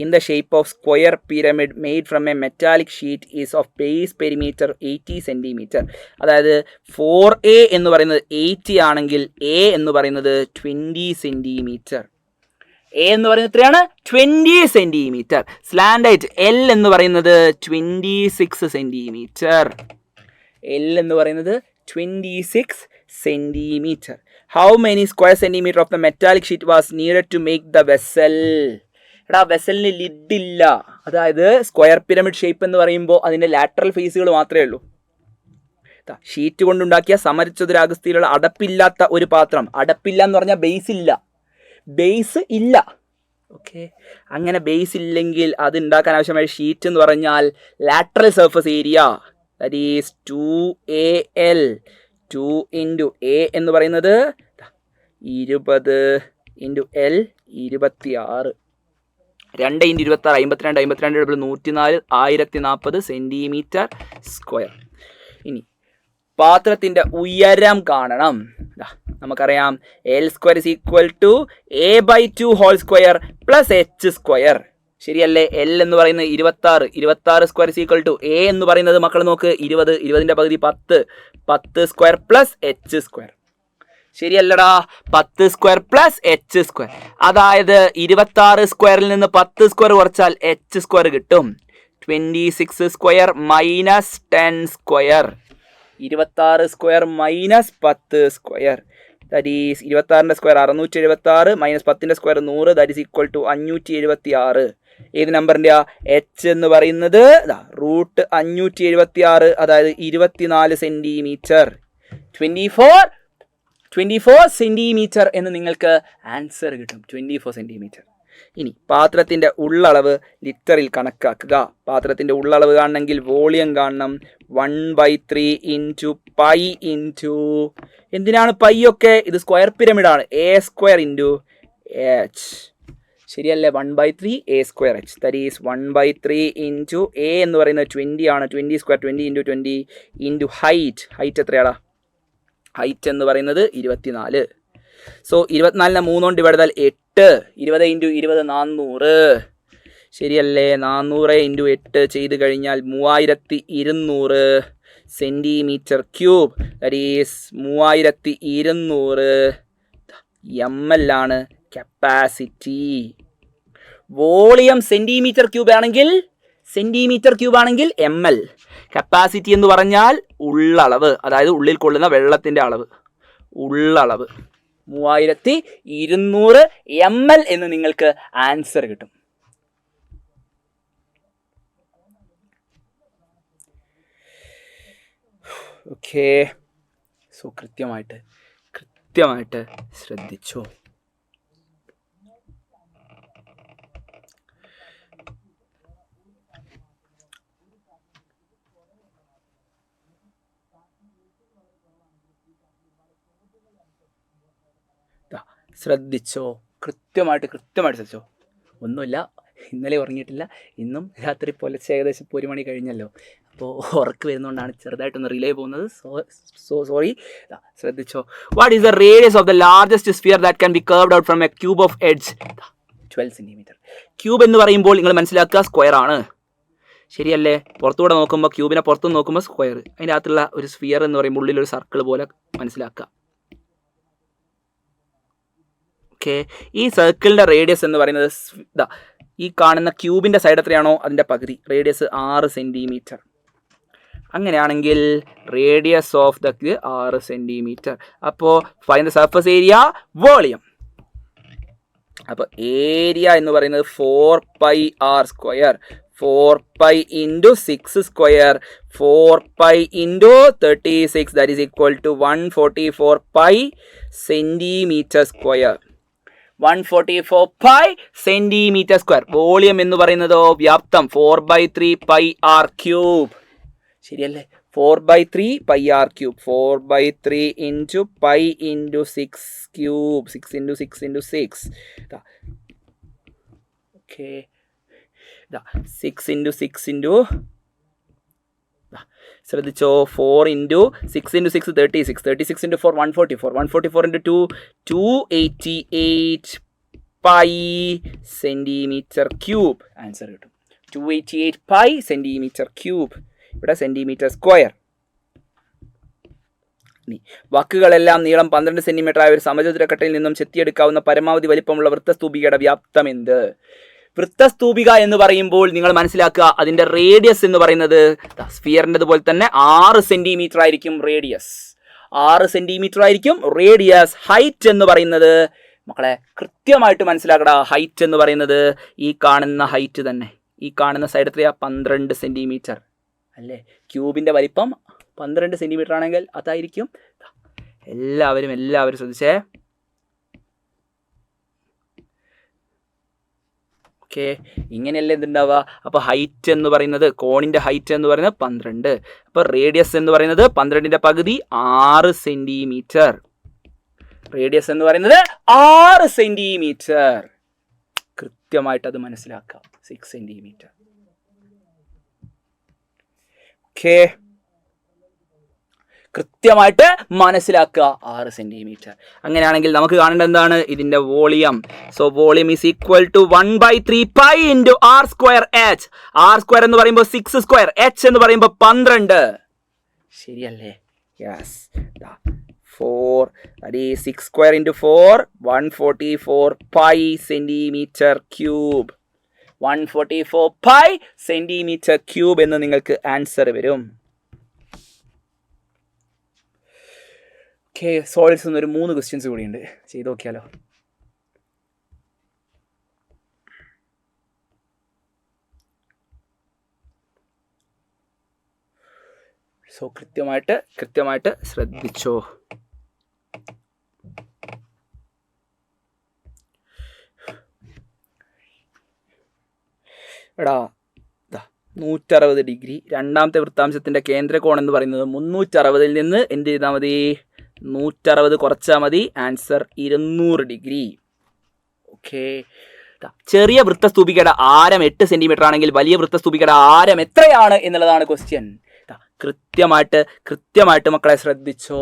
in the shape of square pyramid made from a metallic sheet is of base perimeter 80 centimetre. അതായത് 4A എന്ന് പറയുന്നത് 80 ആണെങ്കിൽ A എന്ന് പറയുന്നത് 20 സെൻറ്റിമീറ്റർ. എ എന്ന് പറയുന്നത് എത്രയാണ്? 20 സെന്റിമീറ്റർ. സ്ലാൻഡ് ഹൈറ്റ് എൽ എന്ന് പറയുന്നത് 26 സെന്റിമീറ്റർ. എൽ എന്ന് പറയുന്നത് 26 centimetre. How many square centimetre of the metallic sheet was needed to make the vessel? എടാ വെസലിന് ലിഡില്ല. അതായത് സ്ക്വയർ പിരമിഡ് ഷേപ്പ് എന്ന് പറയുമ്പോൾ അതിൻ്റെ ലാറ്ററൽ ഫേസുകൾ മാത്രമേ ഉള്ളൂ. ഷീറ്റ് കൊണ്ടുണ്ടാക്കിയ സമചതുരാകൃതിയിലുള്ള അടപ്പില്ലാത്ത ഒരു പാത്രം. അടപ്പില്ല എന്ന് പറഞ്ഞാൽ ബേസ് ഇല്ല. ബേസ് ഇല്ല. ഓക്കെ, അങ്ങനെ ബേസ് ഇല്ലെങ്കിൽ അത് ഉണ്ടാക്കാൻ ആവശ്യമായ ഷീറ്റ് എന്ന് പറഞ്ഞാൽ lateral surface area that is 2AL. 2 into A എന്ന് പറയുന്നത് 20 ഇൻറ്റു എൽ 26. 2 ഇൻറ്റു 26 52. 52 104 1040 സെൻറ്റിമീറ്റർ സ്ക്വയർ. ഇനി പാത്രത്തിൻ്റെ ഉയരം കാണണം. നമുക്കറിയാം L square is equal to A/2 whole square plus H square. ശരിയല്ലേ? എൽ എന്ന് പറയുന്നത് 26. 26 square is equal to A എന്ന് പറയുന്നത് മക്കൾ നോക്ക് 20. 20ൻ്റെ പകുതി 10. 10 സ്ക്വയർ പ്ലസ് H സ്ക്വയർ. ശരിയല്ലടാ? 10 സ്ക്വയർ പ്ലസ് H സ്ക്വയർ. അതായത് 26 സ്ക്വയറിൽ നിന്ന് 10 സ്ക്വയർ കുറച്ചാൽ H സ്ക്വയർ കിട്ടും. 26 square minus 10 square. 26 square minus 10 square that is 26ൻ്റെ സ്ക്വയർ 676 മൈനസ് 10ൻ്റെ square 100 that is equal to 576. ഏത് നമ്പറിൻ്റെ? H എന്ന് പറയുന്നത് റൂട്ട് 576, അതായത് 24 സെൻറ്റിമീറ്റർ. 24 സെൻറ്റിമീറ്റർ എന്ന് നിങ്ങൾക്ക് ആൻസർ കിട്ടും. 24 സെൻറ്റിമീറ്റർ. ഇനി പാത്രത്തിൻ്റെ ഉള്ളളവ് ലിറ്ററിൽ കണക്കാക്കുക. പാത്രത്തിൻ്റെ ഉള്ളളവ് കാണണമെങ്കിൽ വോളിയം കാണണം. 1/3 ഇൻറ്റു പൈ ഇൻറ്റു, എന്തിനാണ് പൈ ഒക്കെ? ഇത് സ്ക്വയർ പിരമിഡാണ്. A square into H. ശരിയല്ലേ? 1/3 A square H that is 1/3 into A എന്ന് പറയുന്നത് 20 ആണ്. 20 square 20 into 20 into height. Height എത്രയാടാ? ഹൈറ്റ് എന്ന് പറയുന്നത് 24. സോ 24നെ 3 കൊണ്ട് ഡിവൈഡ് ചെയ്താൽ 8. 20 ഇൻറ്റു 20 400. ശരിയല്ലേ? 400 ഇൻറ്റു 8 ചെയ്ത് കഴിഞ്ഞാൽ 3200 centimetre cube that is 3200 ml ആണ് കപ്പാസിറ്റി. വോളിയം സെൻറ്റിമീറ്റർ ക്യൂബ് ആണെങ്കിൽ ml. കപ്പാസിറ്റി എന്ന് പറഞ്ഞാൽ ഉള്ളളവ്, അതായത് ഉള്ളിൽ കൊള്ളുന്ന വെള്ളത്തിൻ്റെ അളവ്. ഉള്ളളവ് 3200 ml എന്ന് നിങ്ങൾക്ക് ആൻസർ കിട്ടും. ഓക്കെ, സോ കൃത്യമായിട്ട് ശ്രദ്ധിച്ചോ. കൃത്യമായിട്ട് ശ്രദ്ധിച്ചോ. ഒന്നുമില്ല, ഇന്നലെ ഉറങ്ങിയിട്ടില്ല. ഇന്നും രാത്രി പുലർച്ചെ ഏകദേശം 1 മണി കഴിഞ്ഞല്ലോ. അപ്പോൾ ഉറക്ക് വരുന്നതുകൊണ്ടാണ് ചെറുതായിട്ടൊന്ന് റിലേ പോകുന്നത്. സോറി. ശ്രദ്ധിച്ചോ. What is the radius of the largest sphere that can B curved out from A cube of edge? 12 centimetre. Cube എന്ന് പറയുമ്പോൾ നിങ്ങൾ മനസ്സിലാക്കുക സ്ക്വയർ ആണ്. ശരിയല്ലേ? പുറത്തുകൂടെ നോക്കുമ്പോൾ ക്യൂബിനെ പുറത്തുനിന്ന് നോക്കുമ്പോൾ സ്ക്വയർ, അതിൻ്റെ അകത്തുള്ള ഒരു സ്ഫിയർ എന്ന് പറയുമ്പോൾ ഉള്ളിലൊരു സർക്കിൾ പോലെ മനസ്സിലാക്കുക. ഓക്കെ, ഈ സർക്കിളിൻ്റെ റേഡിയസ് എന്ന് പറയുന്നത് ഈ കാണുന്ന ക്യൂബിൻ്റെ സൈഡ് എത്രയാണോ അതിൻ്റെ പകുതി, റേഡിയസ് 6 സെൻറ്റിമീറ്റർ. അങ്ങനെയാണെങ്കിൽ റേഡിയസ് ഓഫ് ദ 6 സെൻറ്റിമീറ്റർ. അപ്പോൾ find the surface area, volume. അപ്പോൾ ഏരിയ എന്ന് പറയുന്നത് 4πr square. 4π into 6 square 4π into 36 that is equal to 144 pi centimetre square. 144 pi centimetre square. Volume എന്ന് പറയുന്നതോ വ്യാപ്തം 4/3 പൈ ആർ ക്യൂബ്. ശരിയല്ലേ? 4/3 pi R cube. 4/3 into pi into 6 cube. 6 into 6 into 6. Okay, 6 into 6 into, ശ്രദ്ധിച്ചോ, 4 into 6 into 6 36. 36 into 4 144. 144 into 2 288 pi centimetre cube. Answer കിട്ടും 288 pi centimetre cube. ഇവിടെ centimetre square. ഇനി വാക്കുകളെല്ലാം നീളം 12 centimetre ആയ ഒരു സമചതുരക്കട്ടയിൽ നിന്നും ചെത്തിയെടുക്കാവുന്ന പരമാവധി വലിപ്പമുള്ള വൃത്തസ്തൂപികയുടെ വ്യാപ്തം എന്ത്? വൃത്തസ്തൂപിക എന്ന് പറയുമ്പോൾ നിങ്ങൾ മനസ്സിലാക്കുക, അതിന്റെ റേഡിയസ് എന്ന് പറയുന്നത് സ്ഫിയറിൻ്റെ പോലെ തന്നെ 6 സെന്റിമീറ്റർ ആയിരിക്കും റേഡിയസ്. 6 സെന്റിമീറ്റർ ആയിരിക്കും റേഡിയസ്. ഹൈറ്റ് എന്ന് പറയുന്നത് മക്കളെ കൃത്യമായിട്ട് മനസ്സിലാക്കടാ, ഹൈറ്റ് എന്ന് പറയുന്നത് ഈ കാണുന്ന ഹൈറ്റ് തന്നെ. ഈ കാണുന്ന സൈഡ് എത്രയാ? 12 സെന്റിമീറ്റർ അല്ലേ? ക്യൂബിന്റെ വലിപ്പം 12 സെന്റിമീറ്റർ ആണെങ്കിൽ അതായിരിക്കും. എല്ലാവരും ശ്രദ്ധിച്ചേ. ഓക്കെ, ഇങ്ങനെയല്ലേ എന്തുണ്ടാവുക? അപ്പോൾ ഹൈറ്റ് എന്ന് പറയുന്നത്, കോണിൻ്റെ ഹൈറ്റ് എന്ന് പറയുന്നത് 12. അപ്പോൾ റേഡിയസ് എന്ന് പറയുന്നത് 12ന്റെ പകുതി 6 സെന്റിമീറ്റർ. റേഡിയസ് എന്ന് പറയുന്നത് 6 സെന്റിമീറ്റർ. കൃത്യമായിട്ട് അത് മനസ്സിലാക്കാം. 6 സെന്റിമീറ്റർ. ഓക്കെ, കൃത്യമായിട്ട് മനസ്സിലാക്കുക. 6 സെന്റിമീറ്റർ. അങ്ങനെയാണെങ്കിൽ നമുക്ക് കാണേണ്ടത് എന്താണ്? ഇതിന്റെ volume. So volume is equal to 1/3 pi into R square H. R square എന്ന് പറയുമ്പോൾ 6 സ്ക്വയർ, എച്ച് എന്ന് പറയുമ്പോൾ 12. ശരിയല്ലേ? Yes. 4 that is 6 square into 4 144 pi centimetre cube. 144 pi centimetre cube എന്ന് നിങ്ങൾക്ക് ആൻസർ വരും. ഓക്കെ, സോളിഡ്സ് എന്നൊരു 3 ക്വസ്റ്റ്യൻസ് കൂടിയുണ്ട്, ചെയ്ത് നോക്കിയാലോ? സോ കൃത്യമായിട്ട് ശ്രദ്ധിച്ചോ. എടാ 160 ഡിഗ്രി, രണ്ടാമത്തെ വൃത്താംശത്തിന്റെ കേന്ദ്രകോൺ എന്ന് പറയുന്നത് 360 നിന്ന് എന്ത് ചെയ്താൽ മതി? 160 കുറച്ചാൽ മതി. Answer 200 degree. ഓക്കെ, ചെറിയ വൃത്തസ്തൂപികയുടെ ആരം 8 സെന്റിമീറ്റർ ആണെങ്കിൽ വലിയ വൃത്തസ്തൂപികയുടെ ആരം എത്രയാണ് എന്നുള്ളതാണ് ക്വസ്റ്റ്യൻ. കൃത്യമായിട്ട് മക്കളെ ശ്രദ്ധിച്ചോ.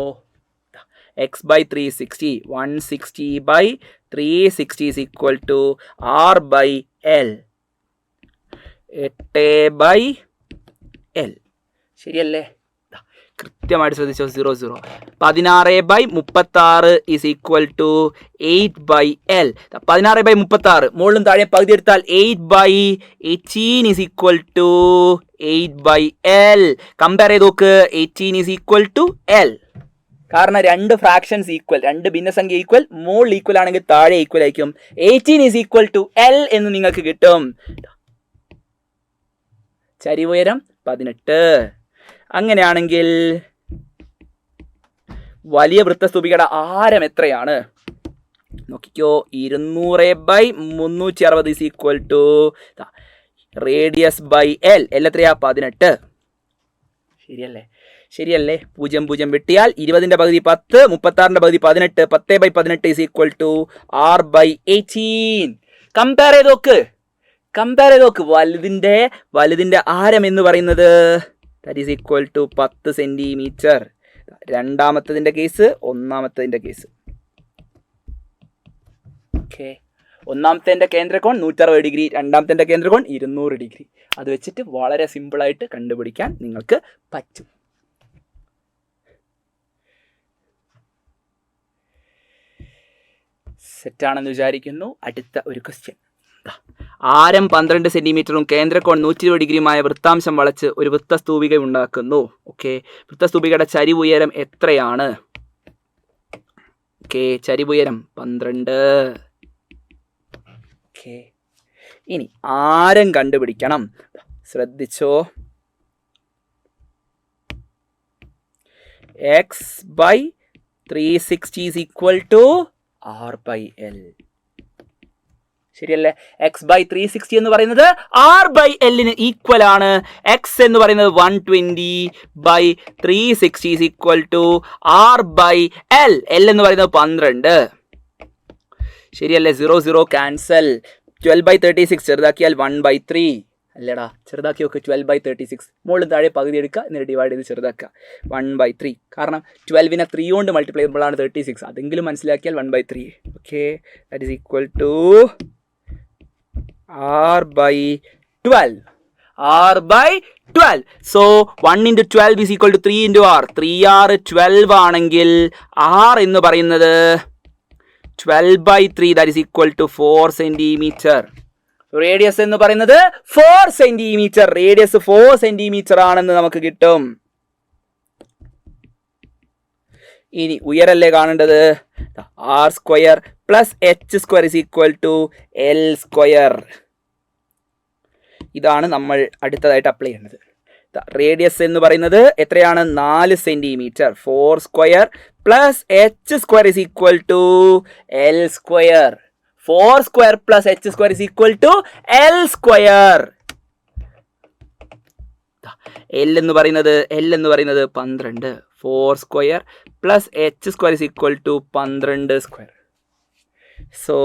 x/360 160/360 is equal to r/l. 8/l. ശരിയല്ലേ? കൃത്യമായിട്ട് ശ്രദ്ധിച്ചോ. 0 0. 16/36 is equal to 8/l. 16/36 മുകളിലും താഴെ പകുതി എടുത്താൽ 8/18 is equal to 8/l. Compare ചെയ്ത് നോക്ക്. 18 is equal to l. കാരണം 2 ഫ്രാക്ഷൻസ് ഈക്വൽ, 2 ഭിന്നസംഖ്യ ഈക്വൽ, മുകളിൽ ഈക്വൽ ആണെങ്കിൽ താഴെ ഈക്വൽ ആയിരിക്കും. 18 is equal to l എന്ന് നിങ്ങൾക്ക് കിട്ടും. ചരിവുയരം 18. അങ്ങനെയാണെങ്കിൽ വലിയ വൃത്തസ്തൂപികയുടെ ആരം എത്രയാണ് നോക്കിക്കോ. 200/360 is equal to radius by L. എത്രയാ? 18. ശരിയല്ലേ? 0 0 വെട്ടിയാൽ 20ന്റെ പകുതി 10, 36ന്റെ പകുതി 18. 10/18 is equal to r/18. Compare ചെയ്ത് നോക്ക്. വലുതിന്റെ ആരം എന്ന് പറയുന്നത് that is equal to 10 centimetre. രണ്ടാമത്തതിന്റെ കേസ്, ഒന്നാമത്തതിന്റെ കേസ്. ഓക്കെ, ഒന്നാമത്തെ കേന്ദ്രകോൺ 160 ഡിഗ്രി, രണ്ടാമത്തെ കേന്ദ്രകോൺ 200 ഡിഗ്രി. അത് വെച്ചിട്ട് വളരെ സിമ്പിളായിട്ട് കണ്ടുപിടിക്കാൻ നിങ്ങൾക്ക് പറ്റും. സെറ്റാണെന്ന് വിചാരിക്കുന്നു. അടുത്ത ഒരു ക്വസ്റ്റ്യൻ. ആരം 12 സെന്റിമീറ്ററും കേന്ദ്രകോൺ 120 ഡിഗ്രിയുമായ വൃത്താംശം വളച്ച് ഒരു വൃത്തസ്തൂപിക ഉണ്ടാക്കുന്നു. ഓക്കെ, വൃത്തസ്തൂപികയുടെ ചരിവുയരം എത്രയാണ്? ഓക്കെ, ചരിവുയരം 12. ഓക്കെ, ഇനി ആരം കണ്ടുപിടിക്കണം. ശ്രദ്ധിച്ചോ. x/360 is equal to r/l. ശരിയല്ലേ? x/360 എന്ന് പറയുന്നത് r/l ഈക്വൽ ആണ്. x എന്ന് പറയുന്നത് 120/360 is equal to r/l. l എന്ന് പറയുന്നത് 12. ശരിയല്ലേ? 0 0 ക്യാൻസൽ. 12/36 ചെറുതാക്കിയാൽ 1/3 അല്ലേടാ? ചെറുതാക്കി നോക്ക്. 12/36 മുകളിൽ താഴെ പകുതി എടുക്കുക, എന്നിട്ട് ഡിവൈഡ് ചെയ്ത് ചെറുതാക്കുക. 1/3. കാരണം 12നെ 3 കൊണ്ട് മൾട്ടിപ്ലൈ ചെയ്യുമ്പോഴാണ് 36. അതെങ്കിലും മനസ്സിലാക്കിയാൽ 1/3. Okay, that is equal to r/12. r by 12. So 1 into 12 is equal to 3 into r. 3r 12 ആണെങ്കിൽ r എന്ന് പറയുന്നത് 12 by 3, that is equal to 4 centimeter. Radius എന്ന് പറയുന്നത് 4 സെന്റിമീറ്റർ. റേഡിയസ് 4 സെന്റിമീറ്റർ ആണെന്ന് നമുക്ക് കിട്ടും. ഇനി ഉയരല്ലേ കാണേണ്ടത്? r square plus h square is equal to l square. ഇതാണ് നമ്മൾ അടുത്തതായിട്ട് അപ്ലൈ ചെയ്യുന്നത്. റേഡിയസ് എന്ന് പറയുന്നത് എത്രയാണ്? 4 centimetre. 4 square plus h square is equal to l square. 4 square plus h square is equal to l square. L എന്ന് പറയുന്നത് 12. 4 square plus h square is equal to 12 square. So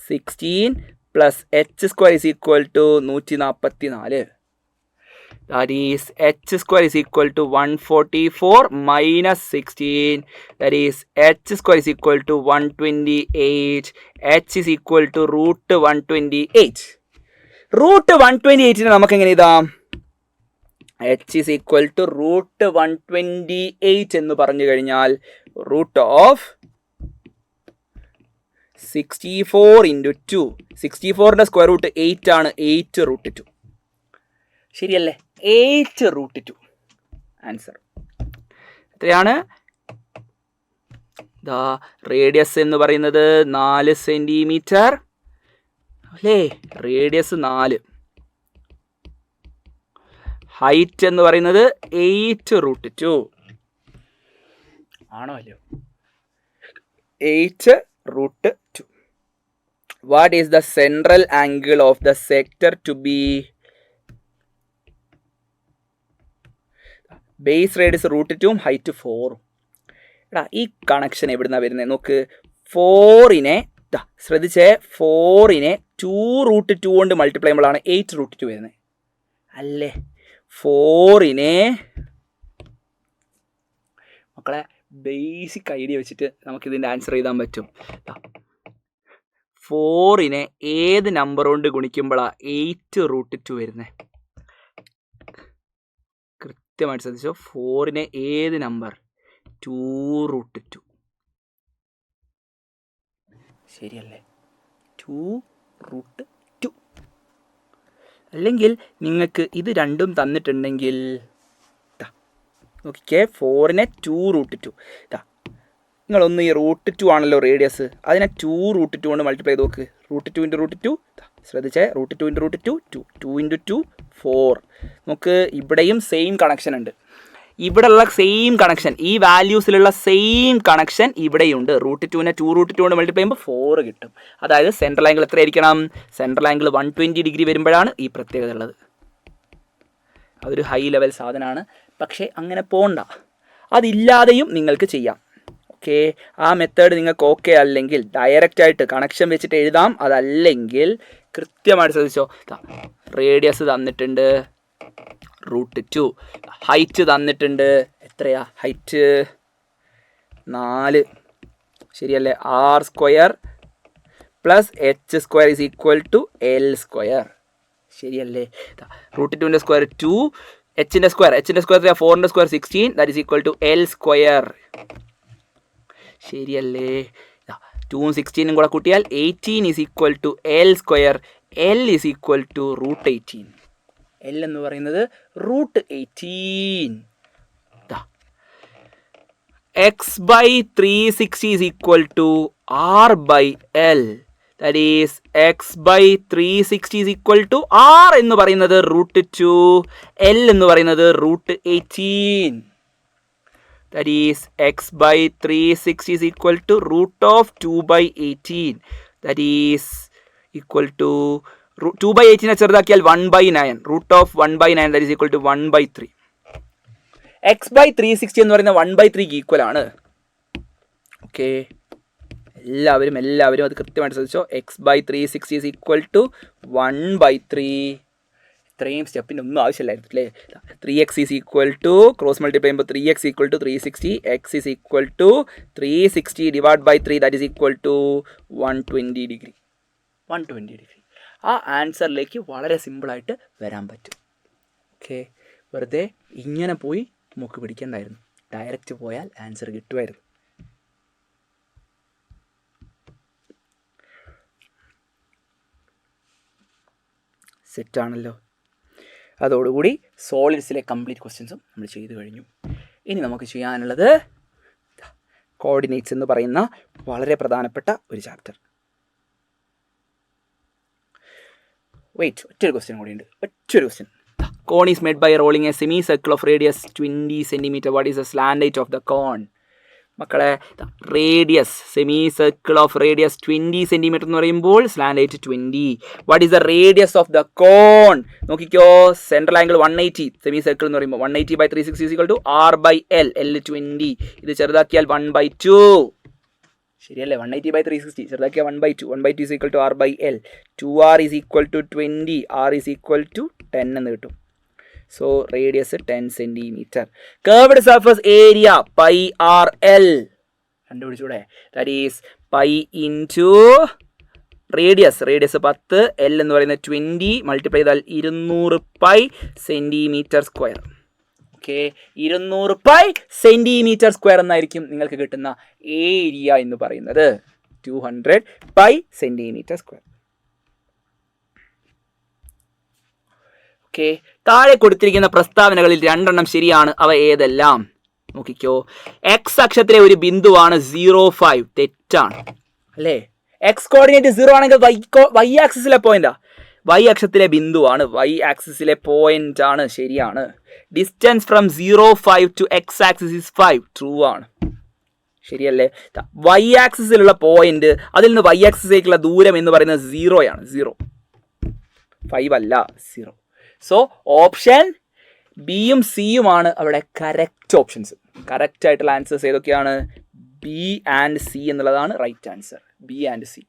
16 plus h square is equal to 144. That is h square is equal to 144 minus 16. That is h square is equal to 128. h is equal to root 128. Root 128 നമുക്ക് എങ്ങനെ എഴുതാം? h is equal to root 128 എന്ന് പറഞ്ഞു കഴിഞ്ഞാൽ root of 64 into 2. 64ന്റെ square root 8 ആണ്. 8 root 2. ശരിയല്ലേ? 8 root 2 answer. എത്രയാണ്? Radius എന്ന് പറയുന്നത് 4 സെന്റിമീറ്റർ അല്ലേ? റേഡിയസ് 4. ഹൈറ്റ് എന്ന് പറയുന്നത് 8 root 2 ആണോ അല്ലയോ? 8 root 2. What is the central angle of the sector to be? Base radius root 2 height 4. എടാ ഈ കണക്ഷൻ എവിടുന്നാണ് വരുന്നത് നോക്ക്. 4നെ ശ്രദ്ധിച്ചേ, 4നെ 2 root 2 കൊണ്ട് മൾട്ടിപ്ലൈ ചെയ്യുമ്പോഴാണ് 8 root 2 വരുന്നത് അല്ലേ? 4നെ മക്കളെ ബേസിക് ഐഡിയ വെച്ചിട്ട് നമുക്കിതിൻ്റെ ആൻസർ എഴുതാൻ പറ്റും. 4നെ ഏത് നമ്പർ കൊണ്ട് ഗുണിക്കുമ്പോഴാണ് 8 root 2 വരുന്നത്? കൃത്യമായിട്ട് ശ്രദ്ധിച്ചോ. 4നെ ഏത് നമ്പർ? 2 root 2. ശരിയല്ലേ? 2 root 2. അല്ലെങ്കിൽ നിങ്ങൾക്ക് ഇത് രണ്ടും തന്നിട്ടുണ്ടെങ്കിൽ നോക്കിക്കേ, 4നെ 2 root 2. നിങ്ങളൊന്ന് ഈ root 2 ആണല്ലോ റേഡിയസ്, അതിനെ 2 root 2 കൊണ്ട് മൾട്ടിപ്ലൈ ചെയ്ത് നോക്ക്. root 2 into root 2. ശ്രദ്ധിച്ചേ, root 2 into root 2 2. 2 into 2 4. നമുക്ക് ഇവിടെയും സെയിം കണക്ഷൻ ഉണ്ട്. ഇവിടെയുള്ള സെയിം കണക്ഷൻ, ഈ വാല്യൂസിലുള്ള സെയിം കണക്ഷൻ ഇവിടെയുണ്ട്. root 2നെ 2 root 2 കൊണ്ട് മൾട്ടിപ്ലൈ ചെയ്യുമ്പോൾ 4 കിട്ടും. അതായത് സെൻട്രൽ ആംഗിൾ എത്രയായിരിക്കണം? സെൻട്രൽ ആംഗിൾ 120 ഡിഗ്രി വരുമ്പോഴാണ് ഈ പ്രത്യേകത ഉള്ളത്. അതൊരു ഹൈ ലെവൽ സാധനമാണ്. പക്ഷേ അങ്ങനെ പോണ്ട, അതില്ലാതെയും നിങ്ങൾക്ക് ചെയ്യാം. ഓക്കെ, ആ മെത്തേഡ് നിങ്ങൾക്ക് ഓക്കെ അല്ലെങ്കിൽ ഡയറക്റ്റായിട്ട് കണക്ഷൻ വെച്ചിട്ട് എഴുതാം. അതല്ലെങ്കിൽ കൃത്യമായിട്ട് ശ്രദ്ധിച്ചോ, റേഡിയസ് തന്നിട്ടുണ്ട് root 2, ഹൈറ്റ് തന്നിട്ടുണ്ട് എത്രയാ? ഹൈറ്റ് 4. ശരിയല്ലേ? r square plus h square is equal to l square. ശരിയല്ലേ? root 2ൻ്റെ സ്ക്വയർ 2, h-ൻ്റെ സ്ക്വയർ 4ൻ്റെ square 16, that is equal to l square. ശരിയല്ലേ? 2ഉം 16ഉം കൂടെ കൂട്ടിയാൽ 18 is equal to l square. l is equal to root 18. l എന്ന് പറയുന്നത് root 18. x by 360 is equal to r by l. That is x by 360 is equal to r എന്ന് പറയുന്നത് root 2, l എന്ന് പറയുന്നത് root 18. That is x by 360 is equal to root of 2 by 18. That is equal to 2 by 18 ചെറുതാക്കിയാൽ 1 by 9. root of 1 by 9 that is equal to 1 by 3. x by 360 എന്ന് പറയുന്നത് 1 by 3 equal ആണ്. Okay, എല്ലാവരും അത് കൃത്യമായിട്ട് ശ്രദ്ധിച്ചോ. x by 360 is equal to 1 by 3. ഇത്രയും സ്റ്റെപ്പിൻ്റെ ഒന്നും ആവശ്യമില്ലായിരുന്നു അല്ലേ? 3x is equal to cross multiply ചെയ്യുമ്പോൾ 3x equal to 360, x is equal to 360 divide by 3 that is equal to 120 degree. ആ ആൻസറിലേക്ക് വളരെ സിമ്പിളായിട്ട് വരാൻ പറ്റും. ഓക്കെ, വെറുതെ ഇങ്ങനെ പോയി മൂക്ക് പിടിക്കണ്ടായിരുന്നു, ഡയറക്റ്റ് പോയാൽ ആൻസർ കിട്ടുമായിരുന്നു. സെറ്റാണല്ലോ. അതോടുകൂടി സോളിഡ്സിലെ കംപ്ലീറ്റ് ക്വസ്റ്റ്യൻസും നമ്മൾ ചെയ്തു കഴിഞ്ഞു. ഇനി നമുക്ക് ചെയ്യാനുള്ളത് കോർഡിനേറ്റ്സ് എന്ന് പറയുന്ന വളരെ പ്രധാനപ്പെട്ട ഒരു ചാപ്റ്റർ. ഒറ്റൊരു ക്വസ്റ്റ്യൻ കൂടിയുണ്ട്. ഒറ്റൊരു question. Cone is made by rolling a semi circle of radius 20 cm. What is the slant height of the cone? മക്കളെ, radius, semi circle of radius 20 cm എന്ന് പറയുമ്പോൾ slant height 20. What is the radius of the cone? നോക്കിക്കോ, central angle 180, semi circle എന്ന് പറയുമ്പോൾ 180/360 r/l. L 20. ഇത് ചെറുതാക്കിയാൽ 1/2. ശരിയല്ലേ? 180/360 ചെറുതാക്കിയാൽ 1/2. 1/2 is equal to r/l. 2r is equal to 20. r is equal to 10 എന്ന് കിട്ടും. So radius 10 cm. Curved surface area pi rl. കണ്ടുപിടിച്ചൂടെ? That is pi into radius 10, l എന്ന് പറയുന്നത് 20, multiply ചെയ്താൽ 200 pi cm². Okay, 200 pi cm² എന്നായിരിക്കും നിങ്ങൾക്ക് കിട്ടുന്ന area എന്ന് പറയുന്നത്. 200 pi cm². ഓക്കെ, താഴെ കൊടുത്തിരിക്കുന്ന പ്രസ്താവനകളിൽ 2 ശരിയാണ്. അവ ഏതെല്ലാം? നോക്കിക്കോ. എക്സ് അക്ഷത്തിലെ ഒരു ബിന്ദുവാണ് 0,5. തെറ്റാണ് അല്ലേ? എക്സ് കോർഡിനേറ്റ് 0 ആണെങ്കിൽ വൈ ആക്സിസിലെ പോയിന്റാ. വൈ അക്ഷത്തിലെ ബിന്ദുവാണ്, വൈ ആക്സിസിലെ പോയിന്റ് ആണ്, ശരിയാണ്. Distance from 0,5 to x axis is 5. True ആണ്, ശരിയല്ലേ? വൈ ആക്സിസിലുള്ള പോയിന്റ്, അതിൽ നിന്ന് വൈ ആക്സിസിലേക്കുള്ള ദൂരം എന്ന് പറയുന്നത് 0 ആണ്. 0, 5 അല്ല, 0. സോ ഓപ്ഷൻ ബിയും സിയുമാണ് അവിടെ കറക്റ്റ് ഓപ്ഷൻസ്. കറക്റ്റ് ആയിട്ടുള്ള ആൻസേഴ്സ് ഏതൊക്കെയാണ്? ബി ആൻഡ് സി എന്നുള്ളതാണ് right answer. B and C.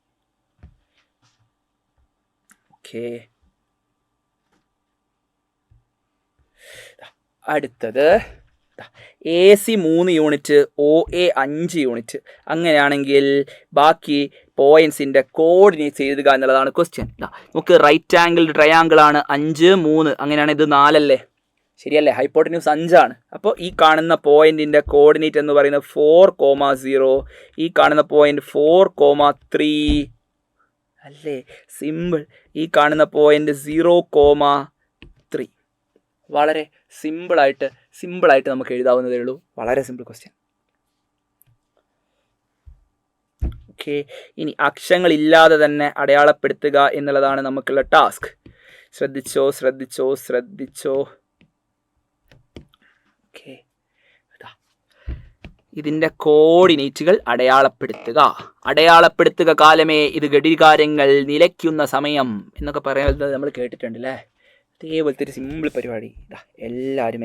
Okay, അടുത്തത് A C 3 unit, O A 5 unit. അങ്ങനെയാണെങ്കിൽ ബാക്കി പോയിന്റ്സിന്റെ കോർഡിനേറ്റ്സ് എഴുതുക എന്നുള്ളതാണ് ക്വസ്റ്റ്യൻ. നമുക്ക് റൈറ്റ് ആംഗിൾ ട്രയാങ്കിൾ ആണ് 5, 3. അങ്ങനെയാണ് ഇത് 4 അല്ലേ? ശരിയല്ലേ? ഹൈപ്പോട്ടന്യൂസ് 5 ആണ്. അപ്പോൾ ഈ കാണുന്ന പോയിന്റിന്റെ കോർഡിനേറ്റ് എന്ന് പറയുന്നത് 4,0. ഈ കാണുന്ന പോയിന്റ് 4,3 അല്ലേ? സിമ്പിൾ. ഈ കാണുന്ന പോയിന്റ് 0,3. വളരെ സിമ്പിളായിട്ട് നമുക്ക് എഴുതാവുന്നതേ ഉള്ളൂ. വളരെ സിമ്പിൾ ക്വസ്റ്റ്യൻ. ഓക്കെ, ഇനി അക്ഷരങ്ങളില്ലാതെ തന്നെ അടയാളപ്പെടുത്തുക എന്നുള്ളതാണ് നമുക്കുള്ള ടാസ്ക്. ശ്രദ്ധിച്ചോ. ഓക്കെ, ഇതിൻ്റെ കോർഡിനേറ്റുകൾ അടയാളപ്പെടുത്തുക കാലമേ ഇത് ഘടികാരങ്ങൾ നിലയ്ക്കുന്ന സമയം എന്നൊക്കെ പറയുന്നത് നമ്മൾ കേട്ടിട്ടുണ്ട് അല്ലേ? അതേപോലത്തെ ഒരു സിമ്പിൾ പരിപാടി. എല്ലാവരും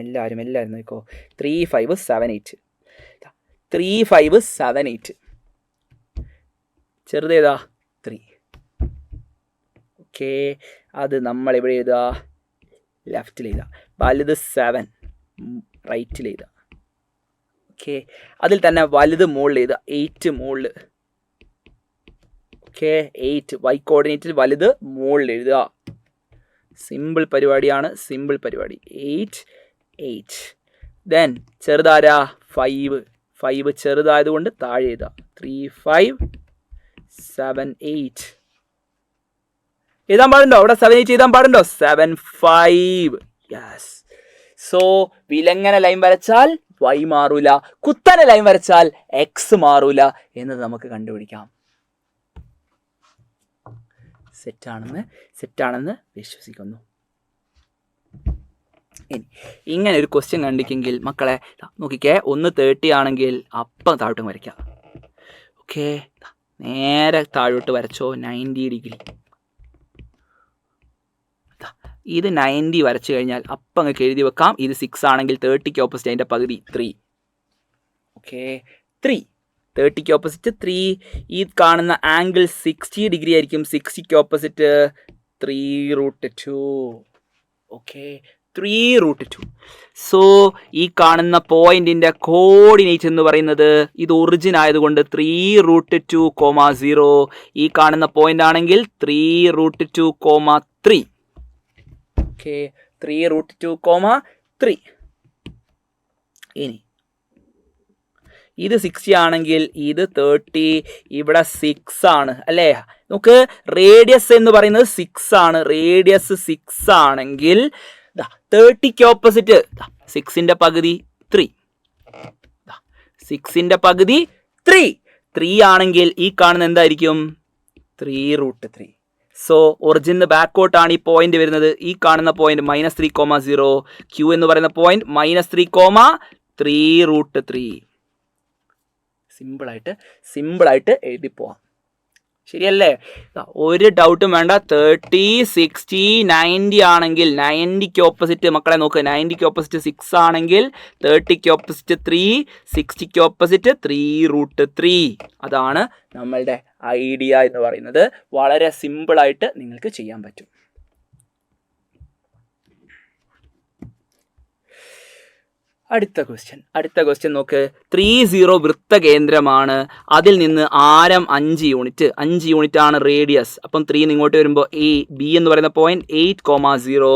നോക്കോ. 3, 5, 7, 8. 3, 5, 7, 8. ചെറുതേതാ? 3. ഓക്കെ, അത് നമ്മൾ എവിടെ എഴുതുക? ലെഫ്റ്റിൽ എഴുതുക. വലുത് 7 റൈറ്റിൽ എഴുതുക. ഓക്കെ, അതിൽ തന്നെ വലുത് മുകളിൽ എഴുതുക. 8 മുകളിൽ. ഓക്കെ, 8 വൈ കോർഡിനേറ്റിൽ വലുത് മുകളിൽ എഴുതുക. സിമ്പിൾ പരിപാടിയാണ്. 8, 8. ദെൻ ചെറുതാരാ? 5 ചെറുതായതുകൊണ്ട് താഴെ എഴുതുക. 3, 5, 7, 8. എഴുതാൻ പാടുണ്ടോ? അവിടെ 7, 8 എഴുതാൻ പാടുണ്ടോ? 7, 5. യെസ്. സോ വിലങ്ങനെ ലൈൻ വരച്ചാൽ y മാറൂല, കുത്തനെ ലൈൻ വരച്ചാൽ x മാറൂല എന്നത് നമുക്ക് കണ്ടുപിടിക്കാം. സെറ്റാണെന്ന് വിശ്വസിക്കുന്നു. ഇനി ഇങ്ങനെ ഒരു ക്വസ്റ്റ്യൻ കണ്ടിക്കെങ്കിൽ മക്കളെ നോക്കിക്കേ, 130 ആണെങ്കിൽ അപ്പം താഴോട്ട് വരയ്ക്കാം. ഓക്കെ, നേരെ താഴോട്ട് വരച്ചോ. 90 ഡിഗ്രി. ഇത് 90 വരച്ചു കഴിഞ്ഞാൽ അപ്പം അങ്ങ് എഴുതി വെക്കാം. ഇത് 6 ആണെങ്കിൽ 30ക്ക് ഓപ്പോസിറ്റ് അതിൻ്റെ പകുതി 3. ഓക്കെ, 3. 30ക്ക് ഓപ്പോസിറ്റ് 3. ഈ കാണുന്ന ആംഗിൾ 60 ഡിഗ്രി ആയിരിക്കും. 60ക്ക് ഓപ്പോസിറ്റ് 3√2. ഓക്കെ, 3√2. സോ ഈ കാണുന്ന പോയിന്റിന്റെ കോർഡിനേറ്റ് എന്ന് പറയുന്നത് ഇത് ഒറിജിൻ ആയതുകൊണ്ട് 3√2, 0. ഈ കാണുന്ന പോയിന്റ് ആണെങ്കിൽ 3√2, 3. ഓക്കെ, 3√2, 3. ഇനി ഇത് 60 ആണെങ്കിൽ ഇത് 30, ഇവിടെ 6 ആണ് അല്ലേ? നമുക്ക് റേഡിയസ് എന്ന് പറയുന്നത് 6 ആണ്. റേഡിയസ് 6 ആണെങ്കിൽ 30ക്ക് ഓപ്പോസിറ്റ് 6ന്റെ പകുതി 3. 6ന്റെ പകുതി 3 ആണെങ്കിൽ ഈ കാണുന്ന എന്തായിരിക്കും? 3√3. സോ ഒറിജിന് ബാക്കോട്ടാണ് ഈ പോയിന്റ് വരുന്നത്. ഈ കാണുന്ന പോയിന്റ് -3, 0. ക്യൂ എന്ന് പറയുന്ന പോയിന്റ് -3, 3√3. സിമ്പിളായിട്ട് എഴുതി പോവാം. ശരിയല്ലേ? ഒരു ഡൗട്ടും വേണ്ട. 30, 60, 90 ആണെങ്കിൽ 90ക്ക് ഓപ്പോസിറ്റ് മക്കളെ നോക്ക്. 90ക്ക് ഓപ്പോസിറ്റ് 6 ആണെങ്കിൽ 30ക്ക് ഓപ്പോസിറ്റ് 3, 60ക്ക് ഓപ്പോസിറ്റ് 3√3. അതാണ് നമ്മളുടെ ഐഡിയ എന്ന് പറയുന്നത്. വളരെ സിമ്പിളായിട്ട് നിങ്ങൾക്ക് ചെയ്യാൻ പറ്റും. അടുത്ത ക്വസ്റ്റ്യൻ നോക്ക്. 30 വൃത്തകേന്ദ്രമാണ്. അതിൽ നിന്ന് ആരം 5 യൂണിറ്റ്. 5 യൂണിറ്റ് ആണ് റേഡിയസ്. അപ്പം 3 ഇങ്ങോട്ട് വരുമ്പോൾ ബി എന്ന് പറയുന്ന പോയിന്റ് 8, 0.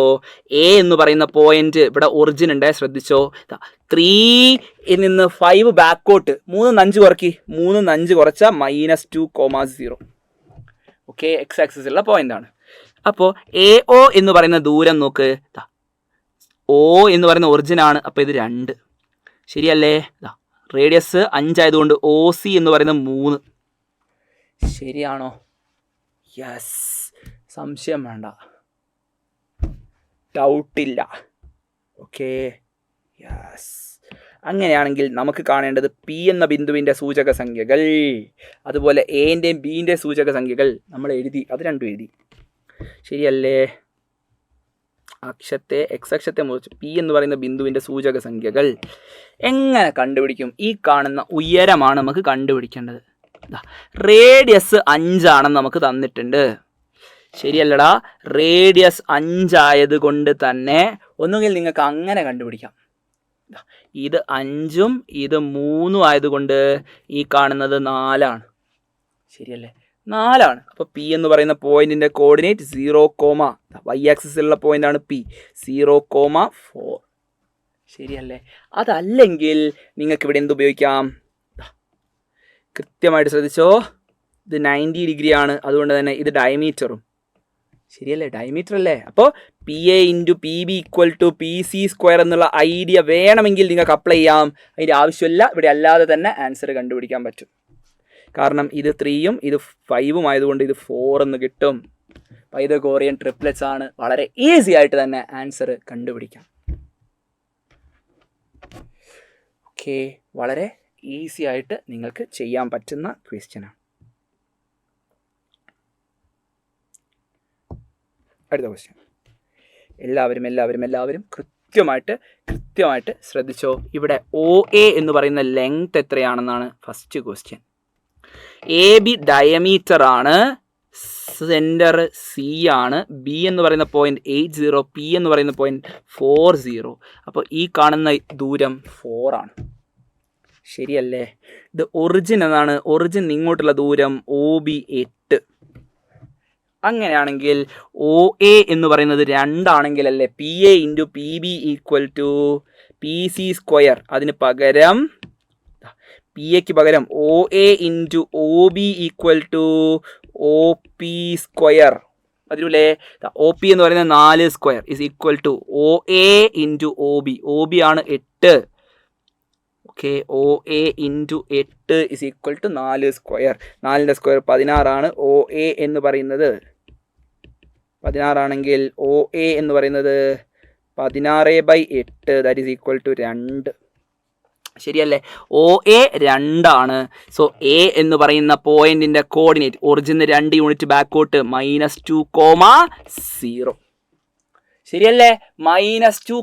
എ എന്ന് പറയുന്ന പോയിന്റ് ഇവിടെ ഒറിജിൻ ഉണ്ട്, ശ്രദ്ധിച്ചോ. 3 നിന്ന് 5 ബാക്കോട്ട് 3 5 കുറയ്ക്ക്. 3 5 കുറച്ചാൽ -2, 0. ഓക്കെ, എക്സ് ആക്സിസിലുള്ള പോയിന്റ് ആണ്. അപ്പോൾ AO എന്ന് പറയുന്ന ദൂരം നോക്ക്. O എന്ന് പറയുന്ന ഒറിജിൻ ആണ്. അപ്പോൾ ഇത് 2. ശരിയല്ലേ? റേഡിയസ് 5 ആയതുകൊണ്ട് OC എന്ന് പറയുന്നത് 3. ശരിയാണോ? യെസ്, സംശയം വേണ്ട, ഡൗട്ടില്ല. Okay, yes. അങ്ങനെയാണെങ്കിൽ നമുക്ക് കാണേണ്ടത് P എന്ന ബിന്ദുവിൻ്റെ സൂചക സംഖ്യകൾ, അതുപോലെ എൻ്റെയും ബിൻ്റെ സൂചക സംഖ്യകൾ നമ്മൾ എഴുതി. അത് രണ്ടും എഴുതി. ശരിയല്ലേ? എക്സ് അക്ഷത്തെ മുറിച്ച് P എന്ന് പറയുന്ന ബിന്ദുവിൻ്റെ സൂചക സംഖ്യകൾ എങ്ങനെ കണ്ടുപിടിക്കും? ഈ കാണുന്ന ഉയരമാണ് നമുക്ക് കണ്ടുപിടിക്കേണ്ടത്. റേഡിയസ് 5 ആണെന്ന് നമുക്ക് തന്നിട്ടുണ്ട്. ശരിയല്ലടാ? റേഡിയസ് 5 ആയതുകൊണ്ട് തന്നെ ഒന്നുകിൽ നിങ്ങൾക്ക് അങ്ങനെ കണ്ടുപിടിക്കാം. ഇത് 5ഉം ഇത് 3ഉം ആയതുകൊണ്ട് ഈ കാണുന്നത് 4 ആണ്. ശരിയല്ലേ? 4 ആണ്. അപ്പോൾ P എന്ന് പറയുന്ന പോയിന്റിന്റെ കോർഡിനേറ്റ് 0, y ആക്സിസിലുള്ള പോയിന്റ് ആണ് P, 0, 4. ശരിയല്ലേ? അതല്ലെങ്കിൽ നിങ്ങൾക്ക് ഇവിടെ എന്ത് ഉപയോഗിക്കാം? കൃത്യമായിട്ട് ശ്രദ്ധിച്ചോ. ഇത് 90 ഡിഗ്രി ആണ്, അതുകൊണ്ട് തന്നെ ഇത് ഡയമീറ്ററും. ശരിയല്ലേ? ഡയമീറ്റർ അല്ലേ? അപ്പോൾ PA × PB = PC² എന്നുള്ള ഐഡിയ വേണമെങ്കിൽ നിങ്ങൾക്ക് അപ്ലൈ ചെയ്യാം. അതിൻ്റെ ആവശ്യമില്ല. ഇവിടെ അല്ലാതെ തന്നെ ആൻസർ കണ്ടുപിടിക്കാൻ പറ്റും. കാരണം ഇത് 3ഉം ഇത് 5ഉം ആയതുകൊണ്ട് ഇത് 4 എന്ന് കിട്ടും. പൈതഗോറിയൻ ട്രിപ്ലെറ്റ്സ് ആണ്. വളരെ ഈസി ആയിട്ട് തന്നെ ആൻസർ കണ്ടുപിടിക്കാം. ഓക്കെ, വളരെ ഈസി ആയിട്ട് നിങ്ങൾക്ക് ചെയ്യാൻ പറ്റുന്ന ക്വസ്റ്റ്യനാണ്. അടുത്ത ക്വസ്റ്റ്യൻ. എല്ലാവരും കൃത്യമായിട്ട് ശ്രദ്ധിച്ചോ. ഇവിടെ OA എന്ന് പറയുന്ന ലെങ്ത് എത്രയാണെന്നാണ് ഫസ്റ്റ് ക്വസ്റ്റ്യൻ. AB ഡയമീറ്റർ ആണ്, സെൻറ്റർ C ആണ്, B എന്ന് പറയുന്ന പോയിന്റ് 80, P എന്ന് പറയുന്ന പോയിന്റ് 40. അപ്പോൾ ഈ കാണുന്ന ദൂരം 4 ആണ്. ശരിയല്ലേ? ഇത് ഒറിജിൻ എന്നാണ്. ഒറിജിൻ ഇങ്ങോട്ടുള്ള ദൂരം OB 8. അങ്ങനെയാണെങ്കിൽ OA എന്ന് പറയുന്നത് 2 ആണെങ്കിലല്ലേ PA × PB = PC². അതിന് പകരം PAക്ക് പകരം OA × OB = OP². അതിലൂടെ OP എന്ന് പറയുന്നത് 4² OA × OB. OB ആണ് 8. Okay, OA × 8 = 4². 4ൻ്റെ സ്ക്വയർ 16 ആണ്. OA എന്ന് പറയുന്നത് 16 ആണെങ്കിൽ OA എന്ന് പറയുന്നത് 16/8, ദാറ്റ് ഈസ് ഈക്വൽ ടു 2. ശരിയല്ലേ? OA 2 ആണ്. സോ A എന്ന് പറയുന്ന പോയിന്റിന്റെ കോർഡിനേറ്റ് ഒറിജിന് 2 യൂണിറ്റ് ബാക്കോട്ട് -2, 0. ശരിയല്ലേ? -2,